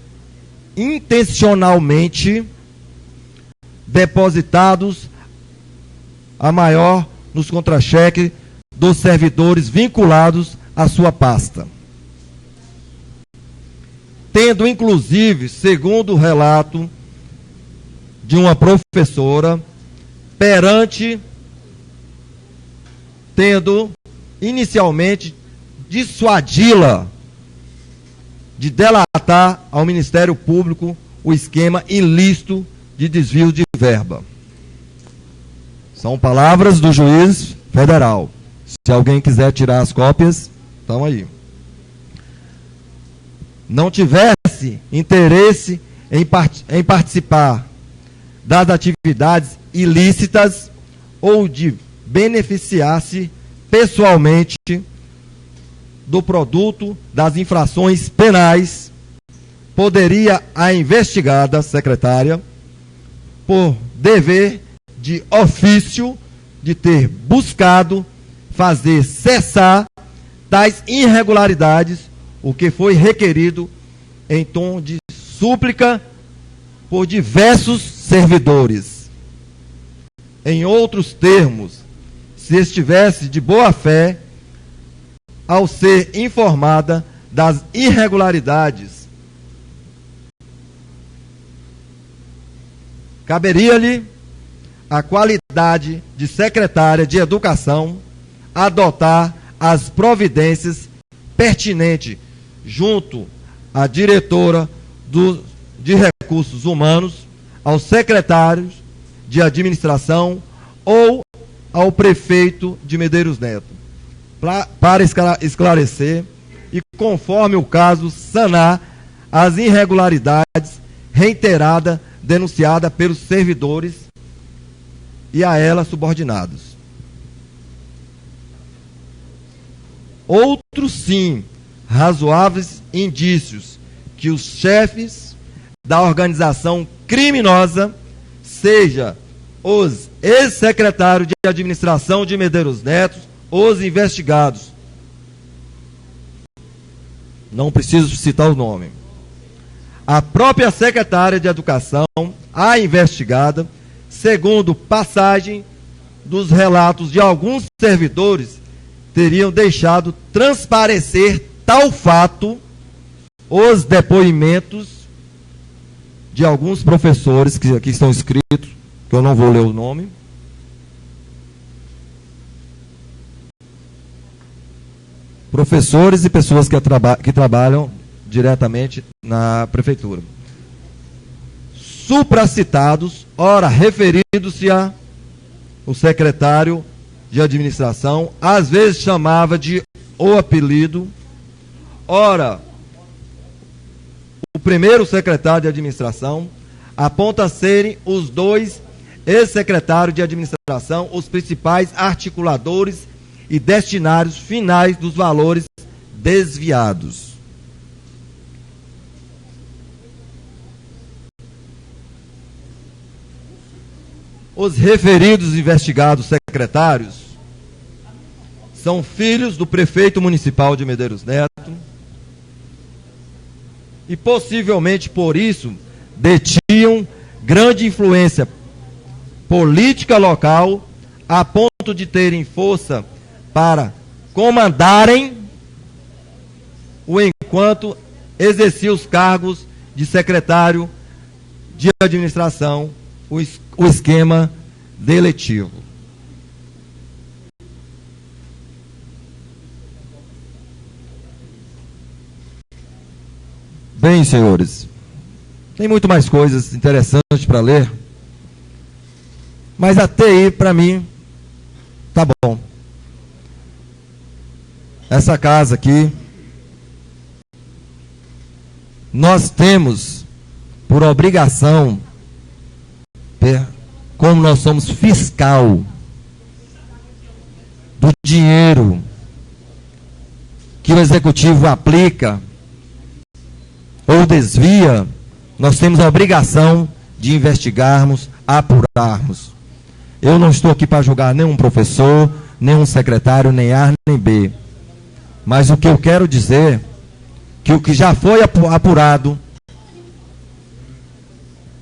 intencionalmente depositados a maior nos contra-cheques dos servidores vinculados à sua pasta. Tendo, inclusive, segundo o relato de uma professora, tendo inicialmente dissuadi-la de delatar ao Ministério Público o esquema ilícito de desvio de verba. São palavras do juiz federal. Se alguém quiser tirar as cópias, estão aí. Não tivesse interesse em participar das atividades ilícitas ou de beneficiar-se pessoalmente do produto das infrações penais, poderia a investigada secretária, por dever de ofício, de ter buscado fazer cessar tais irregularidades, o que foi requerido em tom de súplica por diversos servidores. Em outros termos, se estivesse de boa fé, ao ser informada das irregularidades, caberia-lhe a qualidade de secretária de Educação adotar as providências pertinentes junto à diretora de Recursos Humanos, aos secretários de Administração ou ao prefeito de Medeiros Neto, para esclarecer e, conforme o caso, sanar as irregularidades reiteradas denunciadas pelos servidores e a ela subordinados. Outros, sim, razoáveis indícios que os chefes da organização criminosa, seja os ex-secretários de Administração de Medeiros Neto, os investigados, não preciso citar o nome, a própria secretária de Educação, a investigada, segundo passagem dos relatos de alguns servidores, teriam deixado transparecer tal fato os depoimentos de alguns professores, que aqui estão escritos, que eu não vou ler o nome, professores e pessoas que trabalham diretamente na prefeitura. Supracitados, ora referindo-se a o secretário de Administração, às vezes chamava de o apelido, ora o primeiro secretário de Administração, aponta serem os dois ex-secretários de Administração os principais articuladores e destinários finais dos valores desviados. Os referidos investigados secretários são filhos do prefeito municipal de Medeiros Neto e possivelmente por isso detinham grande influência política local a ponto de terem força para comandarem o enquanto exercia os cargos de secretário de administração, o esquema deletivo. Bem, senhores, tem muito mais coisas interessantes para ler, mas até aí, para mim, tá bom. Essa casa aqui, nós temos por obrigação, como nós somos fiscal do dinheiro que o executivo aplica ou desvia, nós temos a obrigação de investigarmos, apurarmos. Eu não estou aqui para julgar nenhum professor, nenhum secretário, nem A nem B. Mas o que eu quero dizer, que o que já foi apurado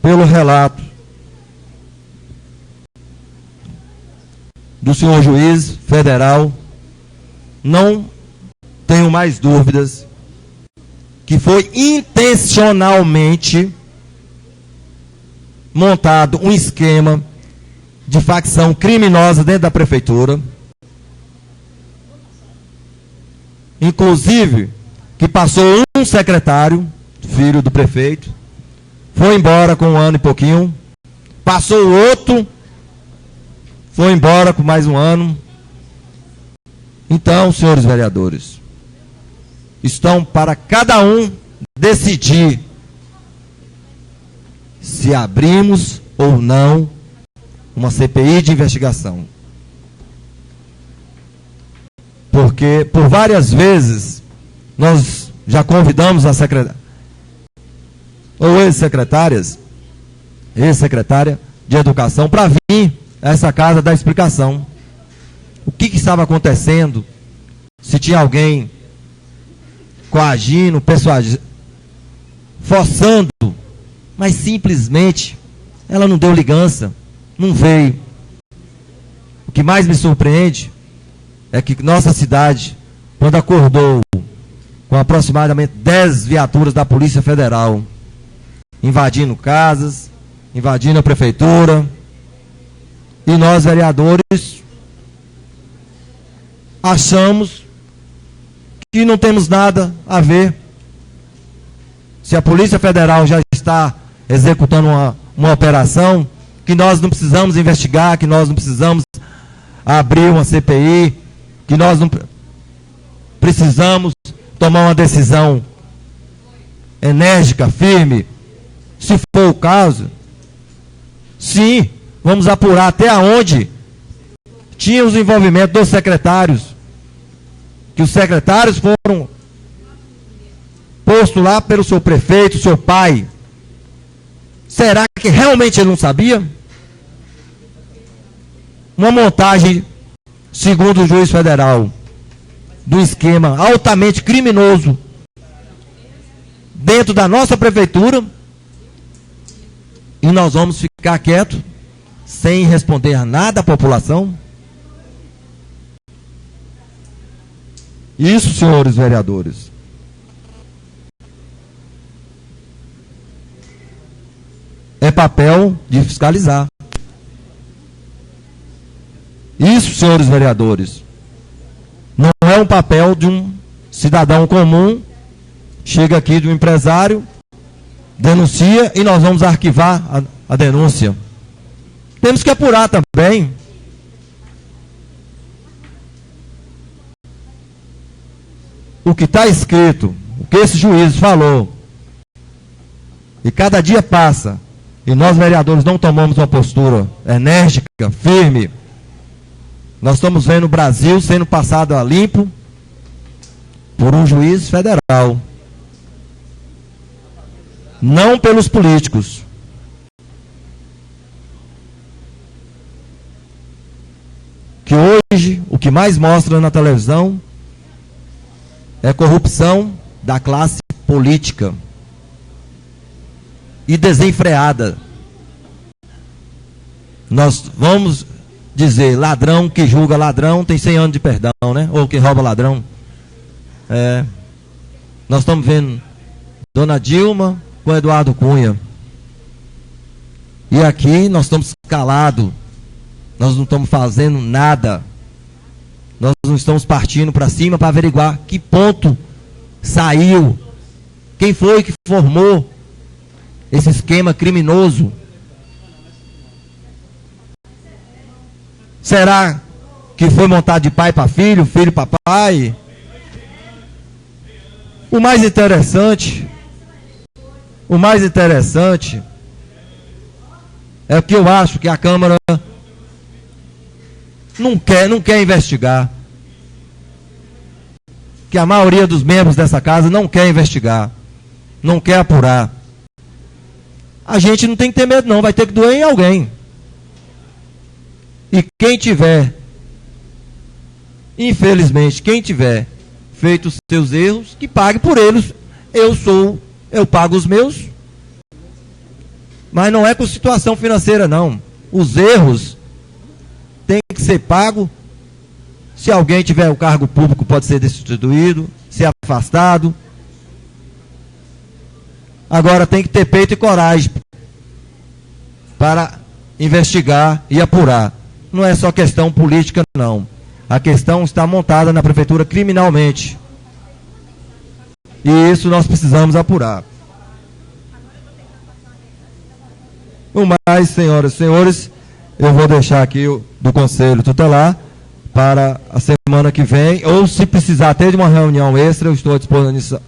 pelo relato do senhor juiz federal, não tenho mais dúvidas que foi intencionalmente montado um esquema de facção criminosa dentro da prefeitura, inclusive que passou um secretário, filho do prefeito, foi embora com 1 ano e pouquinho, passou o outro, foi embora com mais 1 ano. Então, senhores vereadores, estão para cada um decidir se abrimos ou não uma CPI de investigação. Porque, por várias vezes, nós já convidamos a secretária, ou ex-secretária de Educação, para vir a essa casa dar explicação. O que estava acontecendo, se tinha alguém coagindo, persuadindo, forçando, mas simplesmente ela não deu ligança, não veio. O que mais me surpreende é que nossa cidade, quando acordou com aproximadamente 10 viaturas da Polícia Federal, invadindo casas, invadindo a prefeitura, e nós, vereadores, achamos que não temos nada a ver. Se a Polícia Federal já está executando uma operação, que nós não precisamos investigar, que nós não precisamos abrir uma CPI, que nós não precisamos tomar uma decisão enérgica, firme. Se for o caso, sim, vamos apurar até onde tinha os envolvimentos dos secretários, que os secretários foram postos lá pelo seu prefeito, seu pai. Será que realmente ele não sabia? Uma montagem, segundo o juiz federal, do esquema altamente criminoso dentro da nossa prefeitura, e nós vamos ficar quietos, sem responder a nada à população? Isso, senhores vereadores, é papel de fiscalizar. Isso, senhores vereadores, não é um papel de um cidadão comum, chega aqui de um empresário, denuncia e nós vamos arquivar a denúncia. Temos que apurar também. O que está escrito, o que esse juiz falou, e cada dia passa, e nós vereadores não tomamos uma postura enérgica, firme, nós estamos vendo o Brasil sendo passado a limpo por um juiz federal, não pelos políticos. Que que hoje o que mais mostra na televisão é corrupção da classe política e desenfreada. Nós vamos dizer, ladrão que julga ladrão tem 100 anos de perdão, né? Ou que rouba ladrão. Nós estamos vendo Dona Dilma com Eduardo Cunha. E aqui nós estamos calados. Nós não estamos fazendo nada. Nós não estamos partindo para cima para averiguar que ponto saiu. Quem foi que formou esse esquema criminoso? Será que foi montado de pai para filho, filho para pai? O mais interessante é que eu acho que a Câmara não quer investigar. Que a maioria dos membros dessa casa não quer investigar. Não quer apurar. A gente não tem que ter medo não, vai ter que doer em alguém. E quem tiver, infelizmente, quem tiver feito os seus erros, que pague por eles. Eu pago os meus. Mas não é com situação financeira não. Os erros têm que ser pagos. Se alguém tiver o cargo público, pode ser destituído, ser afastado. Agora tem que ter peito e coragem para investigar e apurar. Não é só questão política, não. A questão está montada na prefeitura criminalmente. E isso nós precisamos apurar. O mais, senhoras e senhores, eu vou deixar aqui do Conselho Tutelar para a semana que vem, ou se precisar até de uma reunião extra, eu estou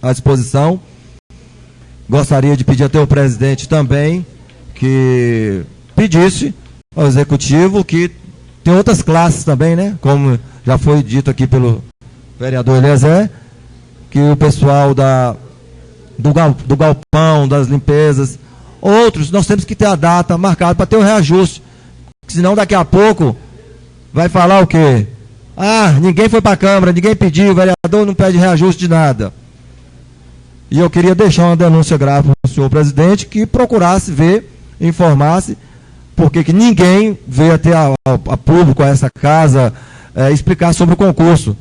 à disposição. Gostaria de pedir até o presidente também que pedisse ao Executivo que tem outras classes também, né? Como já foi dito aqui pelo vereador Eliezer, que o pessoal do galpão, das limpezas, outros, nós temos que ter a data marcada para ter o reajuste. Senão daqui a pouco vai falar o quê? Ah, ninguém foi para a Câmara, ninguém pediu, o vereador não pede reajuste de nada. E eu queria deixar uma denúncia grave para o senhor presidente, que procurasse ver, informasse, porque que ninguém veio até a público, a essa casa, explicar sobre o concurso.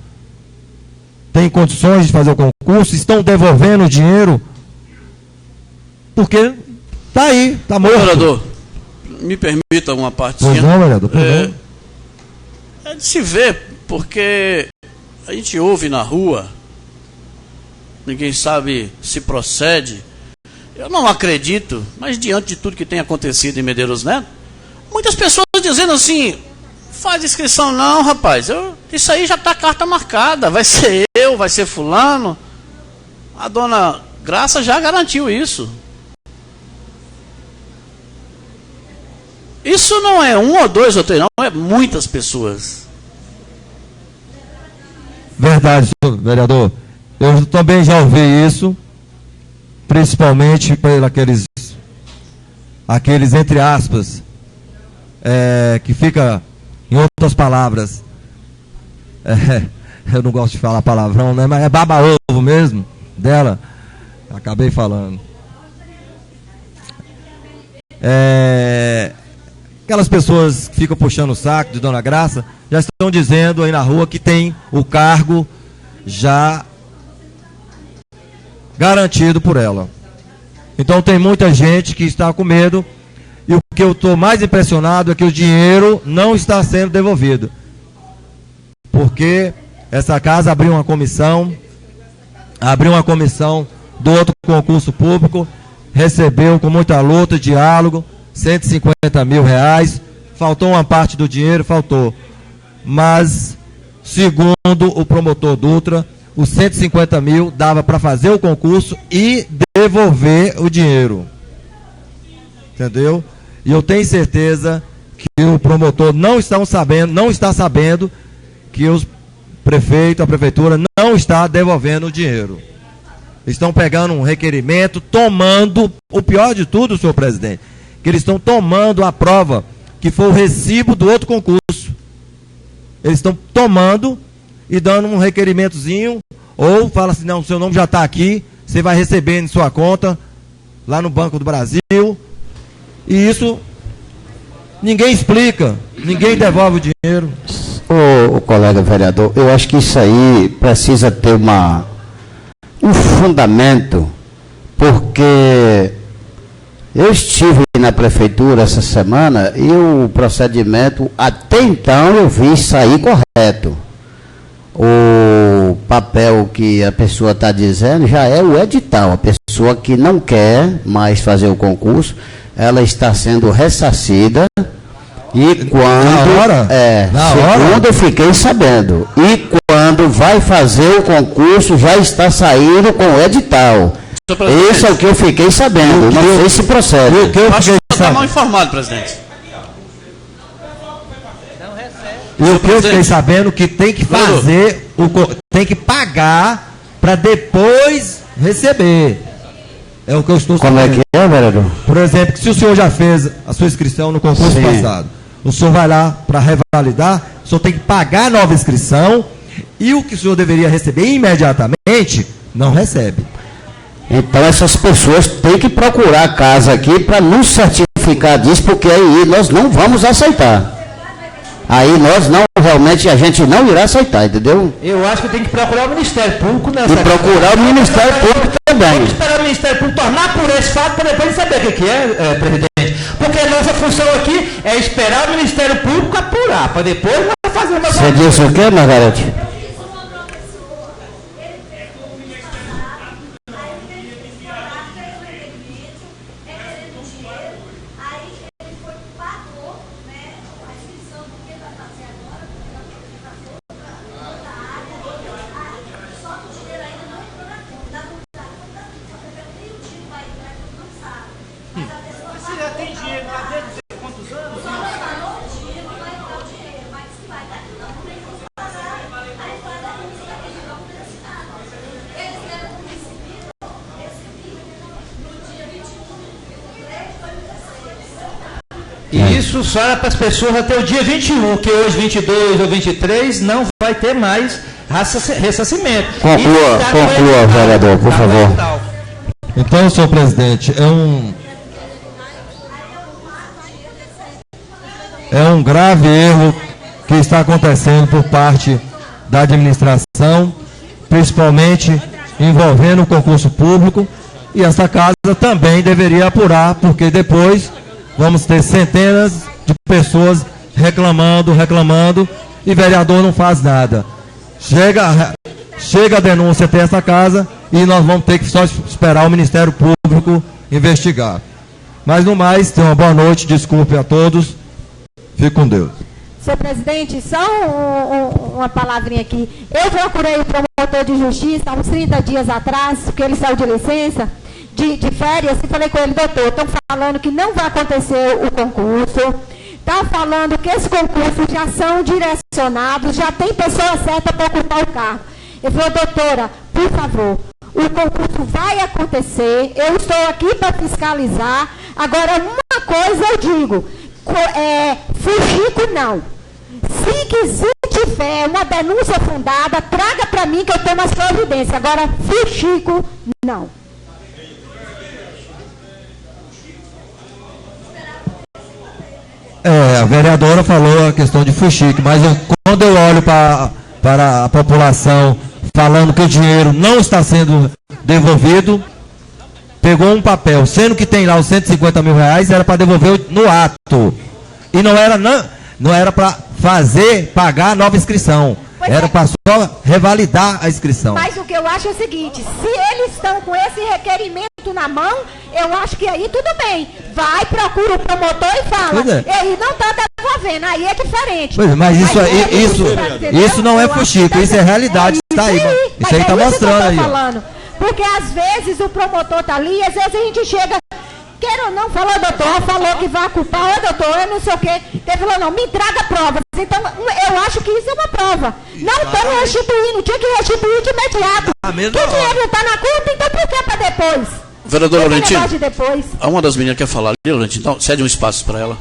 Tem condições de fazer o concurso, estão devolvendo o dinheiro, porque está aí, está morto. Vereador, me permita uma partezinha. Pois não, vereador, é de se ver, porque a gente ouve na rua, ninguém sabe se procede. Eu não acredito, mas diante de tudo que tem acontecido em Medeiros Neto, muitas pessoas dizendo assim, faz inscrição não, rapaz, isso aí já está carta marcada, vai ser eu, vai ser fulano. A dona Graça já garantiu isso. Isso não é um ou dois ou três, não, é muitas pessoas. Verdade, senhor vereador. Eu também já ouvi isso, principalmente por aqueles entre aspas, que fica, em outras palavras, eu não gosto de falar palavrão, né? Mas é baba-ovo mesmo, dela, acabei falando. Aquelas pessoas que ficam puxando o saco de Dona Graça, já estão dizendo aí na rua que tem o cargo já garantido por ela. Então tem muita gente que está com medo, e o que eu estou mais impressionado é que o dinheiro não está sendo devolvido. Porque essa casa abriu uma comissão do outro concurso público, recebeu com muita luta, diálogo, 150 mil reais, faltou uma parte do dinheiro, faltou. Mas, segundo o promotor Dutra, os 150 mil dava para fazer o concurso e devolver o dinheiro. Entendeu? E eu tenho certeza que o promotor não está sabendo que os prefeitos, a prefeitura não está devolvendo o dinheiro. Estão pegando um requerimento, tomando, o pior de tudo, senhor presidente, que eles estão tomando a prova que foi o recibo do outro concurso. Eles estão tomando e dando um requerimentozinho, ou fala assim, não, seu nome já está aqui, você vai receber em sua conta, lá no Banco do Brasil, e isso ninguém explica, ninguém devolve o dinheiro. Ô, colega vereador, eu acho que isso aí precisa ter um fundamento, porque eu estive na prefeitura essa semana e o procedimento, até então, eu vi sair correto. O papel que a pessoa está dizendo já é o edital. A pessoa que não quer mais fazer o concurso, ela está sendo ressarcida. E quando, segundo eu fiquei sabendo, e quando vai fazer o concurso, já está saindo com o edital. Isso é o que eu fiquei sabendo, não sei se procede. Acho que está mal informado, presidente. E o que eu fiquei sabendo que tem que fazer, tem que pagar para depois receber. É o que eu estou sabendo. Como é que é, vereador? Por exemplo, se o senhor já fez a sua inscrição no concurso passado, o senhor vai lá para revalidar, o senhor tem que pagar a nova inscrição e o que o senhor deveria receber imediatamente, não recebe. Então essas pessoas têm que procurar a casa aqui para nos certificar disso, porque aí nós não vamos aceitar. Aí nós não, realmente a gente não irá aceitar, entendeu? Eu acho que tem que procurar o Ministério Público nessa. E procurar o Ministério Público também. Vamos esperar o Ministério Público tornar por esse fato para depois saber o que é, presidente. Porque a nossa função aqui é esperar o Ministério Público apurar, para depois nós fazer uma... Você disse o quê, Margarete? E isso só era para as pessoas até o dia 21, que hoje, 22 ou 23, não vai ter mais ressarcimento. Conclua, vereador, por favor. Então, senhor presidente, é um grave erro que está acontecendo por parte da administração, principalmente envolvendo o concurso público, e essa casa também deveria apurar, porque depois vamos ter centenas de pessoas reclamando, e vereador não faz nada. Chega a denúncia até essa casa e nós vamos ter que só esperar o Ministério Público investigar. Mas no mais, tenham uma boa noite, desculpe a todos, fique com Deus. Senhor presidente, só uma palavrinha aqui. Eu procurei o promotor de justiça há uns 30 dias atrás, porque ele saiu de licença, de férias, e falei com ele, doutor, estão falando que não vai acontecer o concurso, está falando que esses concursos já são direcionados, já tem pessoa certa para ocupar o cargo. Ele falou, doutora, por favor, o concurso vai acontecer, eu estou aqui para fiscalizar, agora uma coisa eu digo, fuxico não. Se tiver uma denúncia fundada, traga para mim que eu tomo as providências, agora fuxico não. A vereadora falou a questão de fuxico, mas quando eu olho para a população falando que o dinheiro não está sendo devolvido, pegou um papel, sendo que tem lá os 150 mil reais, era para devolver no ato. E não era para pagar a nova inscrição. Era para só revalidar a inscrição. Mas o que eu acho é o seguinte, se eles estão com esse requerimento na mão, eu acho que aí tudo bem. Vai, procura o promotor e fala. Ele não está devolvendo, aí é diferente. Mas isso não é fuxico, isso é realidade. Está aí, isso aí está mostrando aí. Porque às vezes o promotor está ali, às vezes a gente chega... Queira ou não, falou, doutor, falou que vai culpar, doutor, eu não sei o quê. Ele falou, não, me traga provas. Então, eu acho que isso é uma prova. Não estamos restituindo, tinha que restituir de imediato. Que o dinheiro não está na conta, então por que para depois? Vereador Laurentino, uma das meninas quer falar ali, Laurentino, então cede um espaço para ela.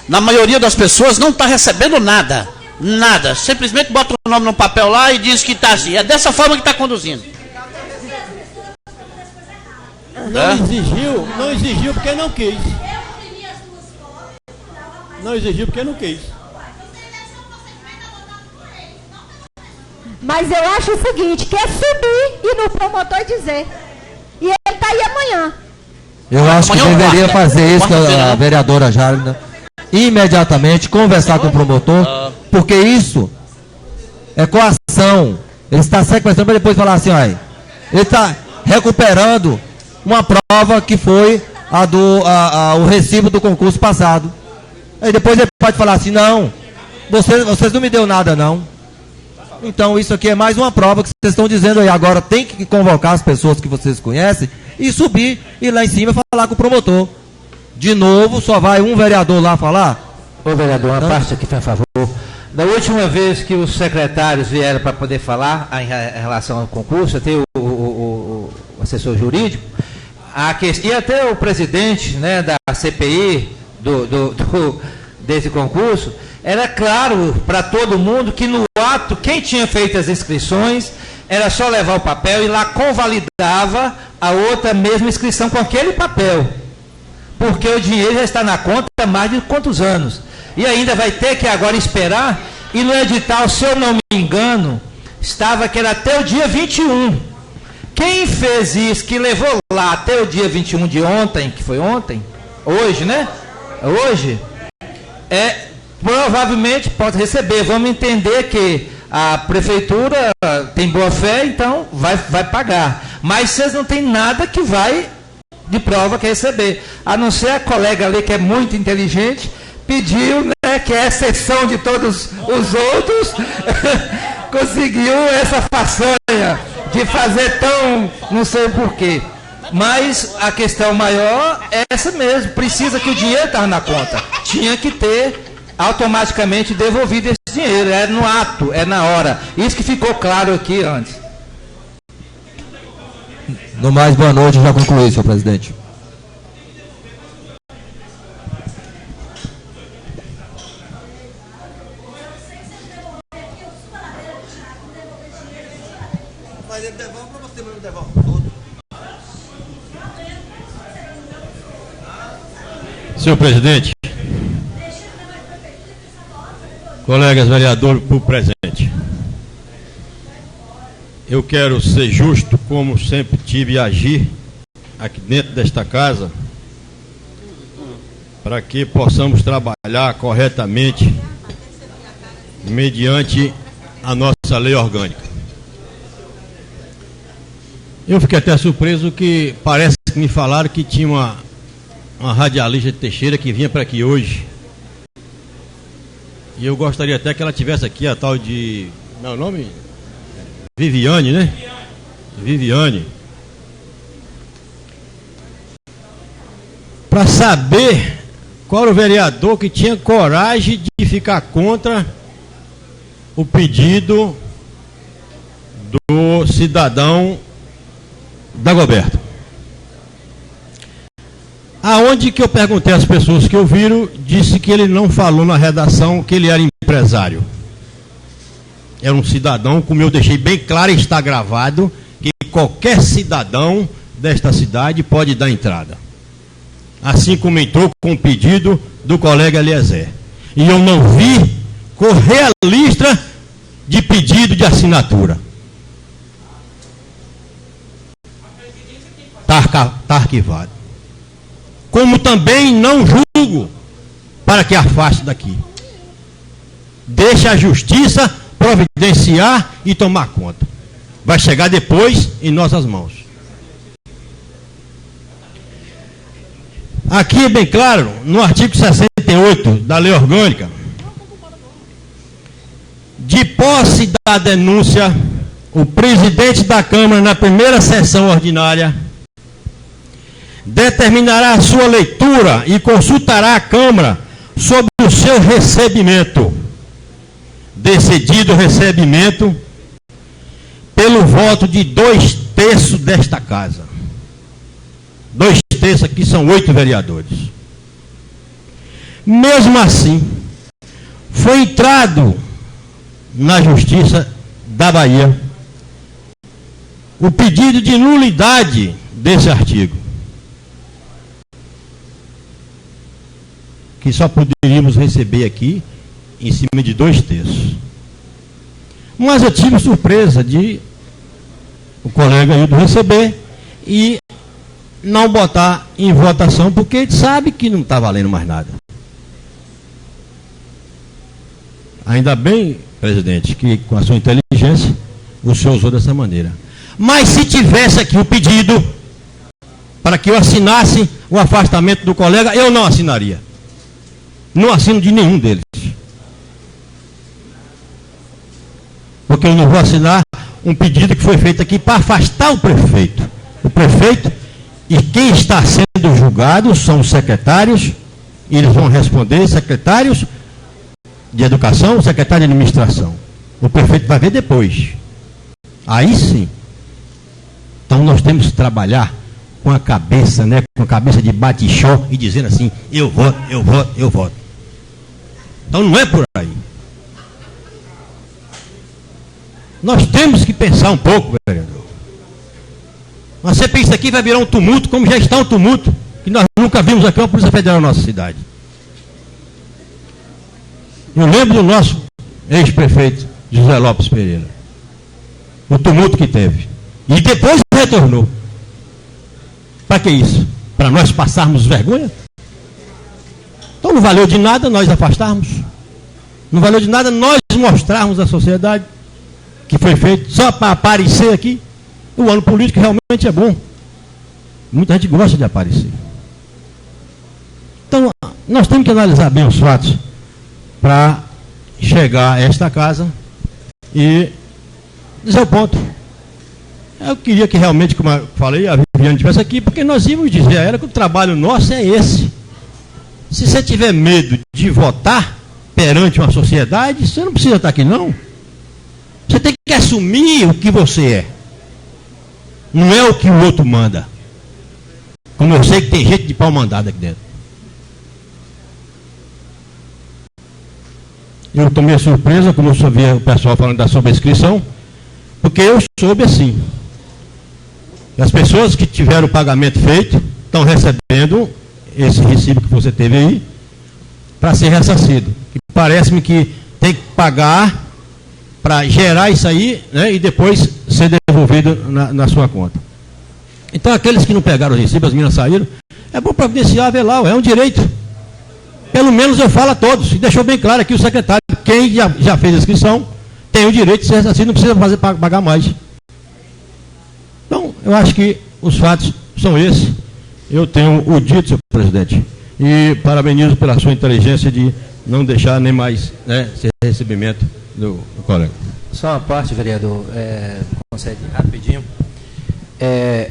na maioria das pessoas, não está recebendo nada. Nada. Simplesmente bota o nome no papel lá e diz que está assim. É dessa forma que está conduzindo. Não exigiu porque não quis. Não exigiu porque não quis. Mas eu acho o seguinte, que é subir e no promotor dizer. E ele está aí amanhã. Eu acho que deveria fazer isso, a vereadora Jálida, imediatamente conversar com o promotor, porque isso é coação. Ele está sequestrando para depois falar assim, olha, ele está recuperando uma prova que foi o recibo do concurso passado. Aí depois ele pode falar assim, não, vocês não me deu nada não. Então isso aqui é mais uma prova que vocês estão dizendo aí. Agora tem que convocar as pessoas que vocês conhecem e subir e lá em cima falar com o promotor. De novo, só vai um vereador lá falar? Ô vereador, uma parte aqui, por favor. Da última vez que os secretários vieram para poder falar em relação ao concurso, até o assessor jurídico, e até o presidente, né, da CPI desse concurso, era claro para todo mundo que no ato, quem tinha feito as inscrições, era só levar o papel e lá convalidava a outra mesma inscrição com aquele papel. Porque o dinheiro já está na conta há mais de quantos anos. E ainda vai ter que agora esperar, e no edital, se eu não me engano, estava que era até o dia 21. Quem fez isso, que levou lá até o dia 21 de ontem, que foi ontem, hoje, né? Hoje, provavelmente pode receber. Vamos entender que a prefeitura tem boa fé, então vai pagar. Mas vocês não tem nada que vai de prova que receber. A não ser a colega ali, que é muito inteligente, pediu, né, que é exceção de todos os outros, conseguiu essa façanha de fazer tão, não sei porquê. Mas a questão maior é essa mesmo. Precisa que o dinheiro estava na conta. Tinha que ter automaticamente devolvido esse dinheiro. É no ato, é na hora. Isso que ficou claro aqui antes. No mais, boa noite. Já concluí, senhor presidente. Mas ele devolve para você, mas não devolve. Senhor presidente, colegas vereadores, por presente, eu quero ser justo, como sempre tive a agir aqui dentro desta casa, para que possamos trabalhar corretamente mediante a nossa lei orgânica. Eu fiquei até surpreso que parece que me falaram que tinha uma radialista de Teixeira que vinha para aqui hoje. E eu gostaria até que ela tivesse aqui, a tal de... Não é o nome? Viviane, né? Viviane. Para saber qual era o vereador que tinha coragem de ficar contra o pedido do cidadão Dagoberto. Aonde que eu perguntei às pessoas que ouviram, disse que ele não falou na redação que ele era empresário. Era um cidadão, como eu deixei bem claro e está gravado, que qualquer cidadão desta cidade pode dar entrada. Assim como entrou com o pedido do colega Eliezer. E eu não vi correr a lista de pedido de assinatura. Está arquivado. Como também não julgo para que afaste daqui. Deixa a justiça providenciar e tomar conta. Vai chegar depois em nossas mãos. Aqui é bem claro, no artigo 68 da Lei Orgânica, de posse da denúncia, o presidente da Câmara, na primeira sessão ordinária, determinará a sua leitura e consultará a Câmara sobre o seu recebimento. Decidido o recebimento pelo voto de 2/3 desta casa. 2/3 aqui são 8 vereadores. Mesmo assim, foi entrado na Justiça da Bahia o pedido de nulidade desse artigo, que só poderíamos receber aqui em cima de 2/3. Mas eu tive surpresa de o colega Hildo receber e não botar em votação, porque ele sabe que não está valendo mais nada. Ainda bem, presidente, que com a sua inteligência o senhor usou dessa maneira. Mas se tivesse aqui o pedido para que eu assinasse o afastamento do colega, eu não assinaria. Não assino de nenhum deles. Porque eu não vou assinar um pedido que foi feito aqui para afastar o prefeito. O prefeito, e quem está sendo julgado são os secretários, e eles vão responder, secretários de educação, secretário de administração. O prefeito vai ver depois. Aí sim. Então nós temos que trabalhar com a cabeça, né? Com a cabeça de bate-chó e dizendo assim, eu voto, eu voto, eu voto. Então não é por aí. Nós temos que pensar um pouco, vereador. Mas você pensa aqui vai virar um tumulto, como já está um tumulto, que nós nunca vimos aqui uma Polícia Federal na nossa cidade. Eu lembro do nosso ex-prefeito, José Lopes Pereira. O tumulto que teve. E depois retornou. Para que isso? Para nós passarmos vergonha? Então não valeu de nada nós afastarmos. Não valeu de nada nós mostrarmos à sociedade que foi feito só para aparecer aqui. O ano político realmente é bom. Muita gente gosta de aparecer. Então, nós temos que analisar bem os fatos para chegar a esta casa e dizer o ponto. Eu queria que realmente, como eu falei, a Viviane estivesse aqui, porque nós íamos dizer a ela que o trabalho nosso é esse. Se você tiver medo de votar perante uma sociedade, você não precisa estar aqui, não. Você tem que assumir o que você é. Não é o que o outro manda. Como eu sei que tem gente de pau mandado aqui dentro. Eu tomei surpresa, como eu soube o pessoal falando da sobrescrição, porque eu soube assim. As pessoas que tiveram o pagamento feito estão recebendo esse recibo que você teve aí para ser ressarcido. Parece-me que tem que pagar para gerar isso aí, né, e depois ser devolvido na sua conta. Então aqueles que não pegaram o recibo, as meninas saíram, é bom providenciar, ver lá, é um direito. Pelo menos eu falo a todos, e deixou bem claro aqui o secretário, quem já fez a inscrição, tem o direito de ser ressarcido, não precisa pagar mais. Então, eu acho que os fatos são esses. Eu tenho o dito, senhor presidente, e parabenizo pela sua inteligência de não deixar nem mais, né, ser recebimento do colega. Só uma parte, vereador, concede rapidinho.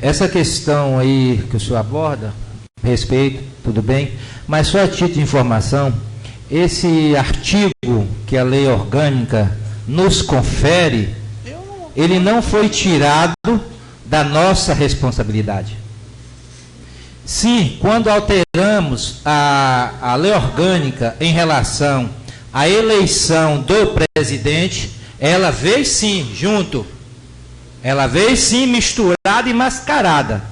Essa questão aí que o senhor aborda, respeito, tudo bem, mas só a título de informação, esse artigo que a lei orgânica nos confere, ele não foi tirado da nossa responsabilidade. Sim, quando alteramos a lei orgânica em relação à eleição do presidente, ela veio sim junto, ela veio sim misturada e mascarada,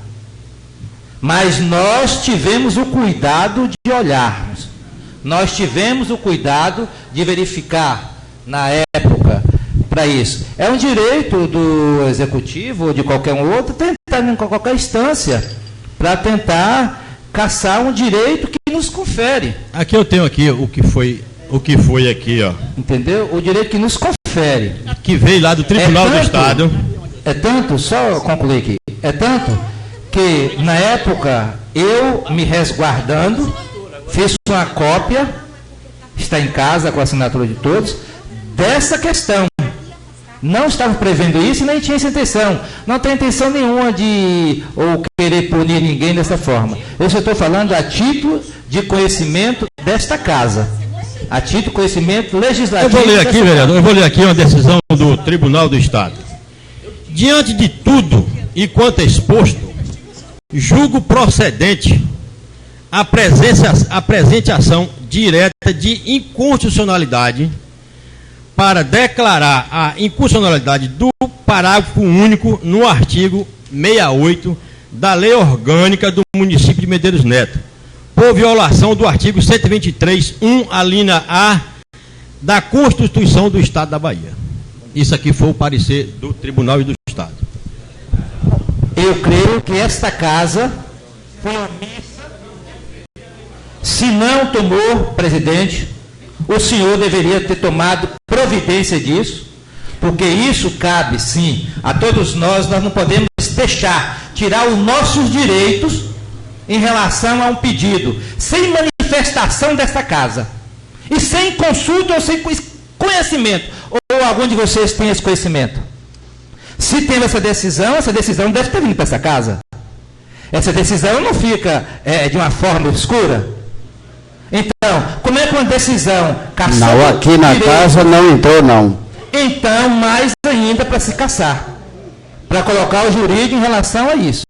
mas nós tivemos o cuidado de olharmos, nós tivemos o cuidado de verificar na época para isso. É um direito do executivo ou de qualquer um outro tentar em qualquer instância para tentar caçar um direito que nos confere. Aqui eu tenho aqui o que foi aqui, ó. Entendeu? O direito que nos confere. Que veio lá do Tribunal do Estado. É tanto, só concluir aqui, é tanto que na época eu me resguardando, fiz uma cópia, está em casa com a assinatura de todos, dessa questão. Não estava prevendo isso e nem tinha essa intenção. Não tem intenção nenhuma de ou querer punir ninguém dessa forma. Eu só estou falando a título de conhecimento desta casa. A título de conhecimento legislativo. Eu vou ler aqui, vereador, eu vou ler aqui uma decisão do Tribunal do Estado. Diante de tudo e quanto é exposto, julgo procedente a presente ação direta de inconstitucionalidade para declarar a inconstitucionalidade do parágrafo único no artigo 68 da Lei Orgânica do Município de Medeiros Neto, por violação do artigo 123(1), a linha A da Constituição do Estado da Bahia. Isso aqui foi o parecer do Tribunal e do Estado. Eu creio que esta casa foi omissa. Se não tomou, presidente, o senhor deveria ter tomado providência disso, porque isso cabe, sim, a todos nós. Nós não podemos deixar, tirar os nossos direitos em relação a um pedido, sem manifestação desta casa, e sem consulta ou sem conhecimento, ou algum de vocês tem esse conhecimento. Se tem essa decisão deve ter vindo para essa casa. Essa decisão não fica de uma forma obscura. Então, como é que uma decisão caçando... Não, aqui na casa não entrou, não. Então, mais ainda para se caçar, para colocar o jurídico em relação a isso.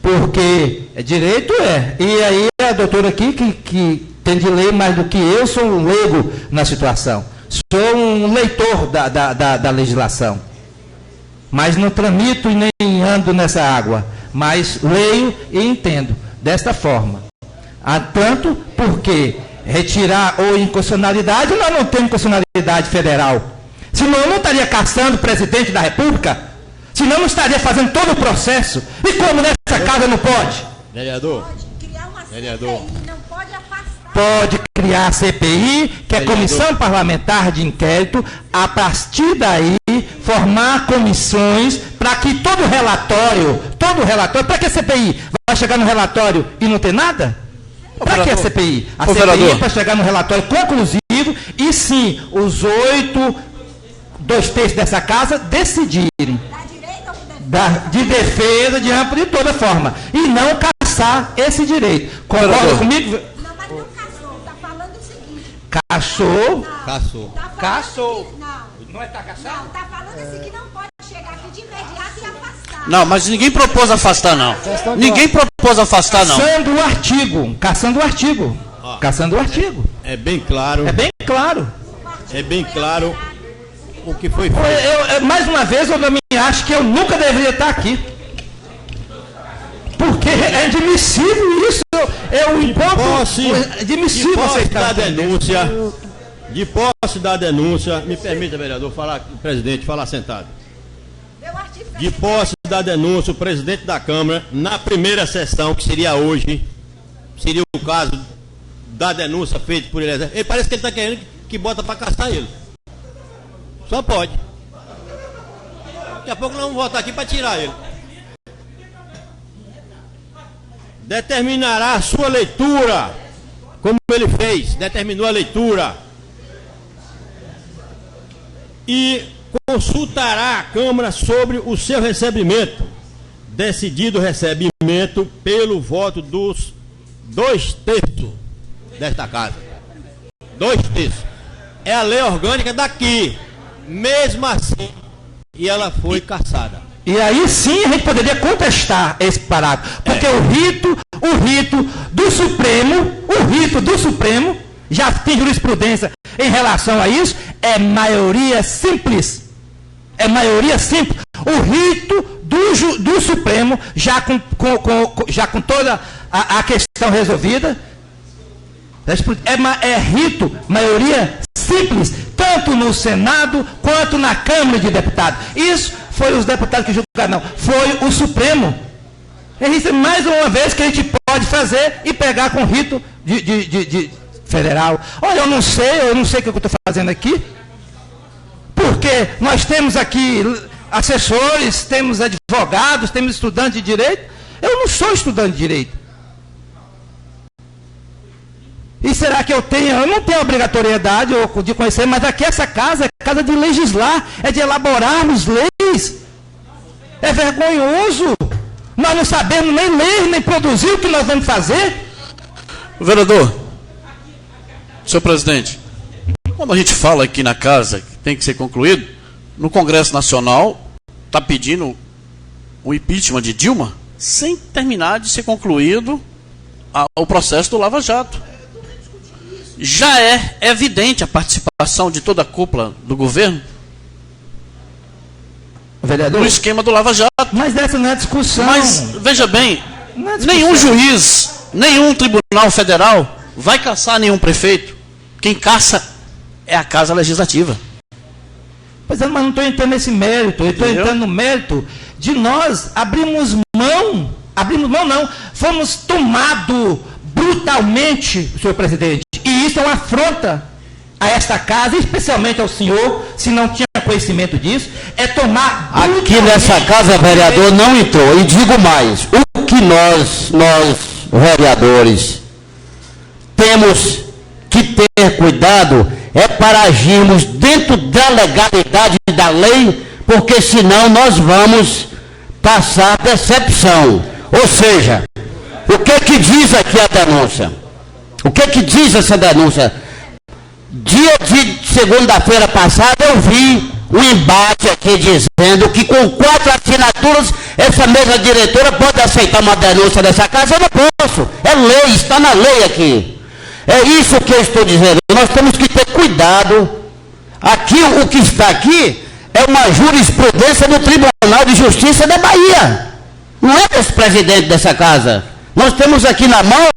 Porque direito é. E aí a doutora aqui, que tem de ler mais do que eu, sou um leigo na situação. Sou um leitor da legislação. Mas não tramito e nem ando nessa água. Mas leio e entendo desta forma. Tanto porque retirar ou inconstitucionalidade, nós não temos inconstitucionalidade federal. Senão eu não estaria caçando o presidente da República. Senão eu não estaria fazendo todo o processo. E como nessa casa não pode? Vereador. Pode criar uma Vereador. CPI, não pode afastar. Pode criar a CPI, que é Comissão Parlamentar de Inquérito, a partir daí formar comissões para que todo relatório, para que a CPI? Vai chegar no relatório e não ter nada? Para que a CPI? A CPI é para chegar no relatório conclusivo e sim, os 2/3 dessa casa decidirem. De defesa, de amplo, de toda forma. E não caçar esse direito. Concorda comigo? Não, mas não caçou. Está falando o seguinte. Caçou? Caçou. Caçou. Não é tá caçando? Não, está falando assim que não pode chegar aqui de imediato e afastar. Não, mas ninguém propôs afastar, não. Ninguém propôs afastar, não. Caçando o artigo. Caçando o artigo. Caçando o artigo. É bem claro. É bem claro. É bem claro o que foi feito. Mais uma vez, eu também acho que eu nunca deveria estar aqui. Porque é admissível isso. Eu encontro admissível você estar de posse da denúncia, me permita, vereador, presidente, falar sentado. De posse da denúncia, o presidente da Câmara, na primeira sessão, que seria hoje, seria o caso da denúncia feita por ele. Ele parece que ele está querendo que bota para caçar ele. Só pode. Daqui a pouco nós vamos voltar aqui para tirar ele. Determinará a sua leitura, como ele fez, determinou a leitura. E consultará a Câmara sobre o seu recebimento. Decidido o recebimento pelo voto dos 2/3 desta casa. 2/3. É a lei orgânica daqui. Mesmo assim, e ela foi cassada. E aí sim a gente poderia contestar esse parágrafo. Porque o rito do Supremo, já tem jurisprudência em relação a isso, é maioria simples. É maioria simples. O rito do Supremo, já com toda a questão resolvida, é rito, maioria simples, tanto no Senado quanto na Câmara de Deputados. Isso foi os deputados que julgaram, não. Foi o Supremo. É isso, mais uma vez que a gente pode fazer e pegar com rito de federal. Olha, eu não sei o que eu estou fazendo aqui. Porque nós temos aqui assessores, temos advogados, temos estudantes de direito. Eu não sou estudante de direito. E será que eu não tenho obrigatoriedade de conhecer, mas aqui essa casa é casa de legislar, é de elaborarmos leis. É vergonhoso. Nós não sabemos nem ler, nem produzir o que nós vamos fazer. Vereador, senhor presidente, quando a gente fala aqui na casa que tem que ser concluído, no Congresso Nacional está pedindo o impeachment de Dilma. sem terminar de ser concluído o processo do Lava Jato. Já é evidente a participação de toda a cúpula do governo Vereador, no esquema do Lava Jato. Mas essa não é a discussão. Mas, veja bem, nenhum juiz, nenhum tribunal federal vai caçar nenhum prefeito. Quem caça é a Casa Legislativa. Pois é, mas não estou entrando nesse mérito. Eu estou entrando no mérito de nós abrimos mão não, fomos tomados brutalmente, senhor presidente. E isso é uma afronta a esta casa, especialmente ao senhor, se não tinha conhecimento disso, é tomar... Aqui nessa casa, vereador, não entrou. E digo mais, o que nós vereadores, temos que ter cuidado é para agirmos dentro da legalidade da lei, porque senão nós vamos passar decepção. Ou seja, o que diz aqui a denúncia? O que diz essa denúncia? Dia de segunda-feira passada eu vi um embate aqui dizendo que com 4 assinaturas essa mesa diretora pode aceitar uma denúncia dessa casa. Eu não posso. É lei, está na lei aqui. É isso que eu estou dizendo. Nós temos que ter cuidado. Aqui, o que está aqui é uma jurisprudência do Tribunal de Justiça da Bahia. Não é desse presidente dessa casa. Nós temos aqui na mão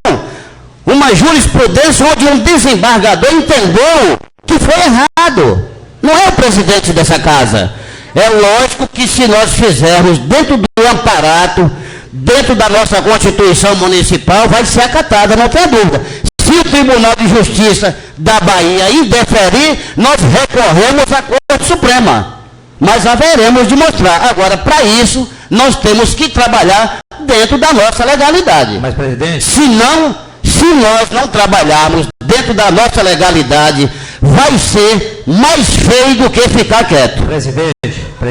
uma jurisprudência onde um desembargador entendeu que foi errado. Não é o presidente dessa casa. É lógico que se nós fizermos dentro do amparato, dentro da nossa Constituição Municipal, vai ser acatada, não tem dúvida. Se o Tribunal de Justiça da Bahia indeferir, nós recorremos à Corte Suprema. Mas haveremos de mostrar. Agora, para isso, nós temos que trabalhar dentro da nossa legalidade. Mas, presidente... Se nós não trabalharmos dentro da nossa legalidade, vai ser mais feio do que ficar quieto. Presidente,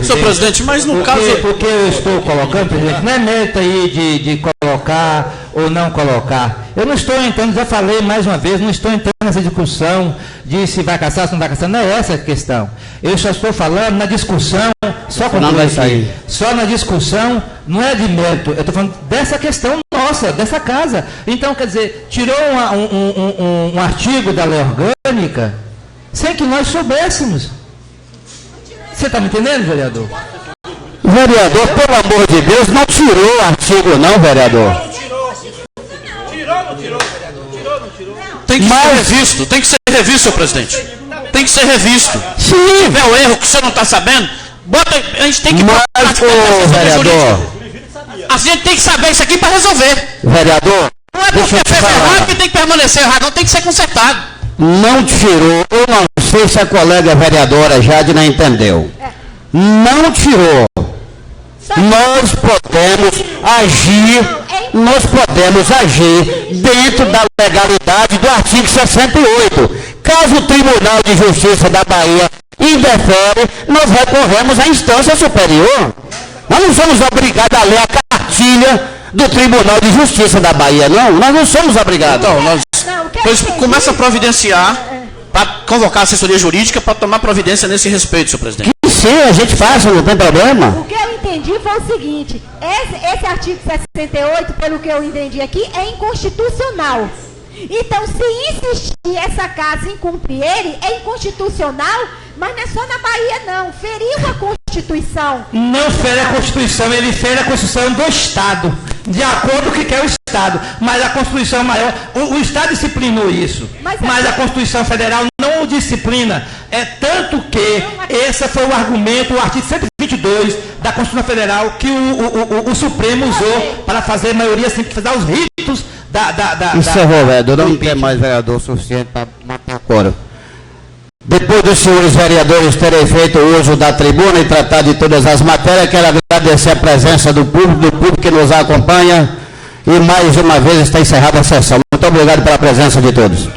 senhor presidente, mas no caso... Porque eu estou colocando, presidente, não é meta aí de colocar ou não colocar. Eu não estou entrando, já falei mais uma vez, não estou entrando nessa discussão de se vai caçar, se não vai caçar, não é essa a questão. Eu só estou falando na discussão, só na discussão, não é de mérito, eu estou falando dessa questão nossa, dessa casa. Então, quer dizer, tirou um artigo da lei orgânica sem que nós soubéssemos. Você está me entendendo, vereador? Vereador, pelo amor de Deus, não tirou o artigo não, vereador. Tem que ser revisto, tem que ser revisto, senhor presidente. Tem que ser revisto. Sim. Se tiver o erro que o senhor não está sabendo, a gente tem que... vereador, a gente tem que saber isso aqui para resolver. Vereador, não é porque fez errado que tem que permanecer errado, não, tem que ser consertado. Não tirou, eu não sei se a colega vereadora Jadna entendeu. Não tirou. Nós podemos agir dentro da legalidade do artigo 68. Caso o Tribunal de Justiça da Bahia indefere, nós recorremos à instância superior. Nós não somos obrigados a ler a cartilha do Tribunal de Justiça da Bahia, não. Nós não somos obrigados. Então, nós começa a providenciar para convocar a assessoria jurídica para tomar providência nesse respeito, senhor presidente. Sim, a gente faz, não tem problema. O que eu entendi foi o seguinte, esse artigo 68, pelo que eu entendi aqui, é inconstitucional. Então, se insistir essa casa em cumprir ele, é inconstitucional, mas não é só na Bahia, não. Feriu a Constituição. Não fere a Constituição, ele fere a Constituição do Estado, de acordo com o que quer o Estado. Mas a Constituição maior, o Estado disciplinou isso, mas a Constituição Federal não o disciplina. É tanto que esse foi o argumento, o artigo 122 da Constituição Federal, que o Supremo usou para fazer maioria simplificada os ritos Encerrou, vereador. Não tem mais vereador suficiente para matar o quórum. Depois dos senhores vereadores terem feito uso da tribuna e tratar de todas as matérias, quero agradecer a presença do público que nos acompanha e mais uma vez está encerrada a sessão. Muito obrigado pela presença de todos.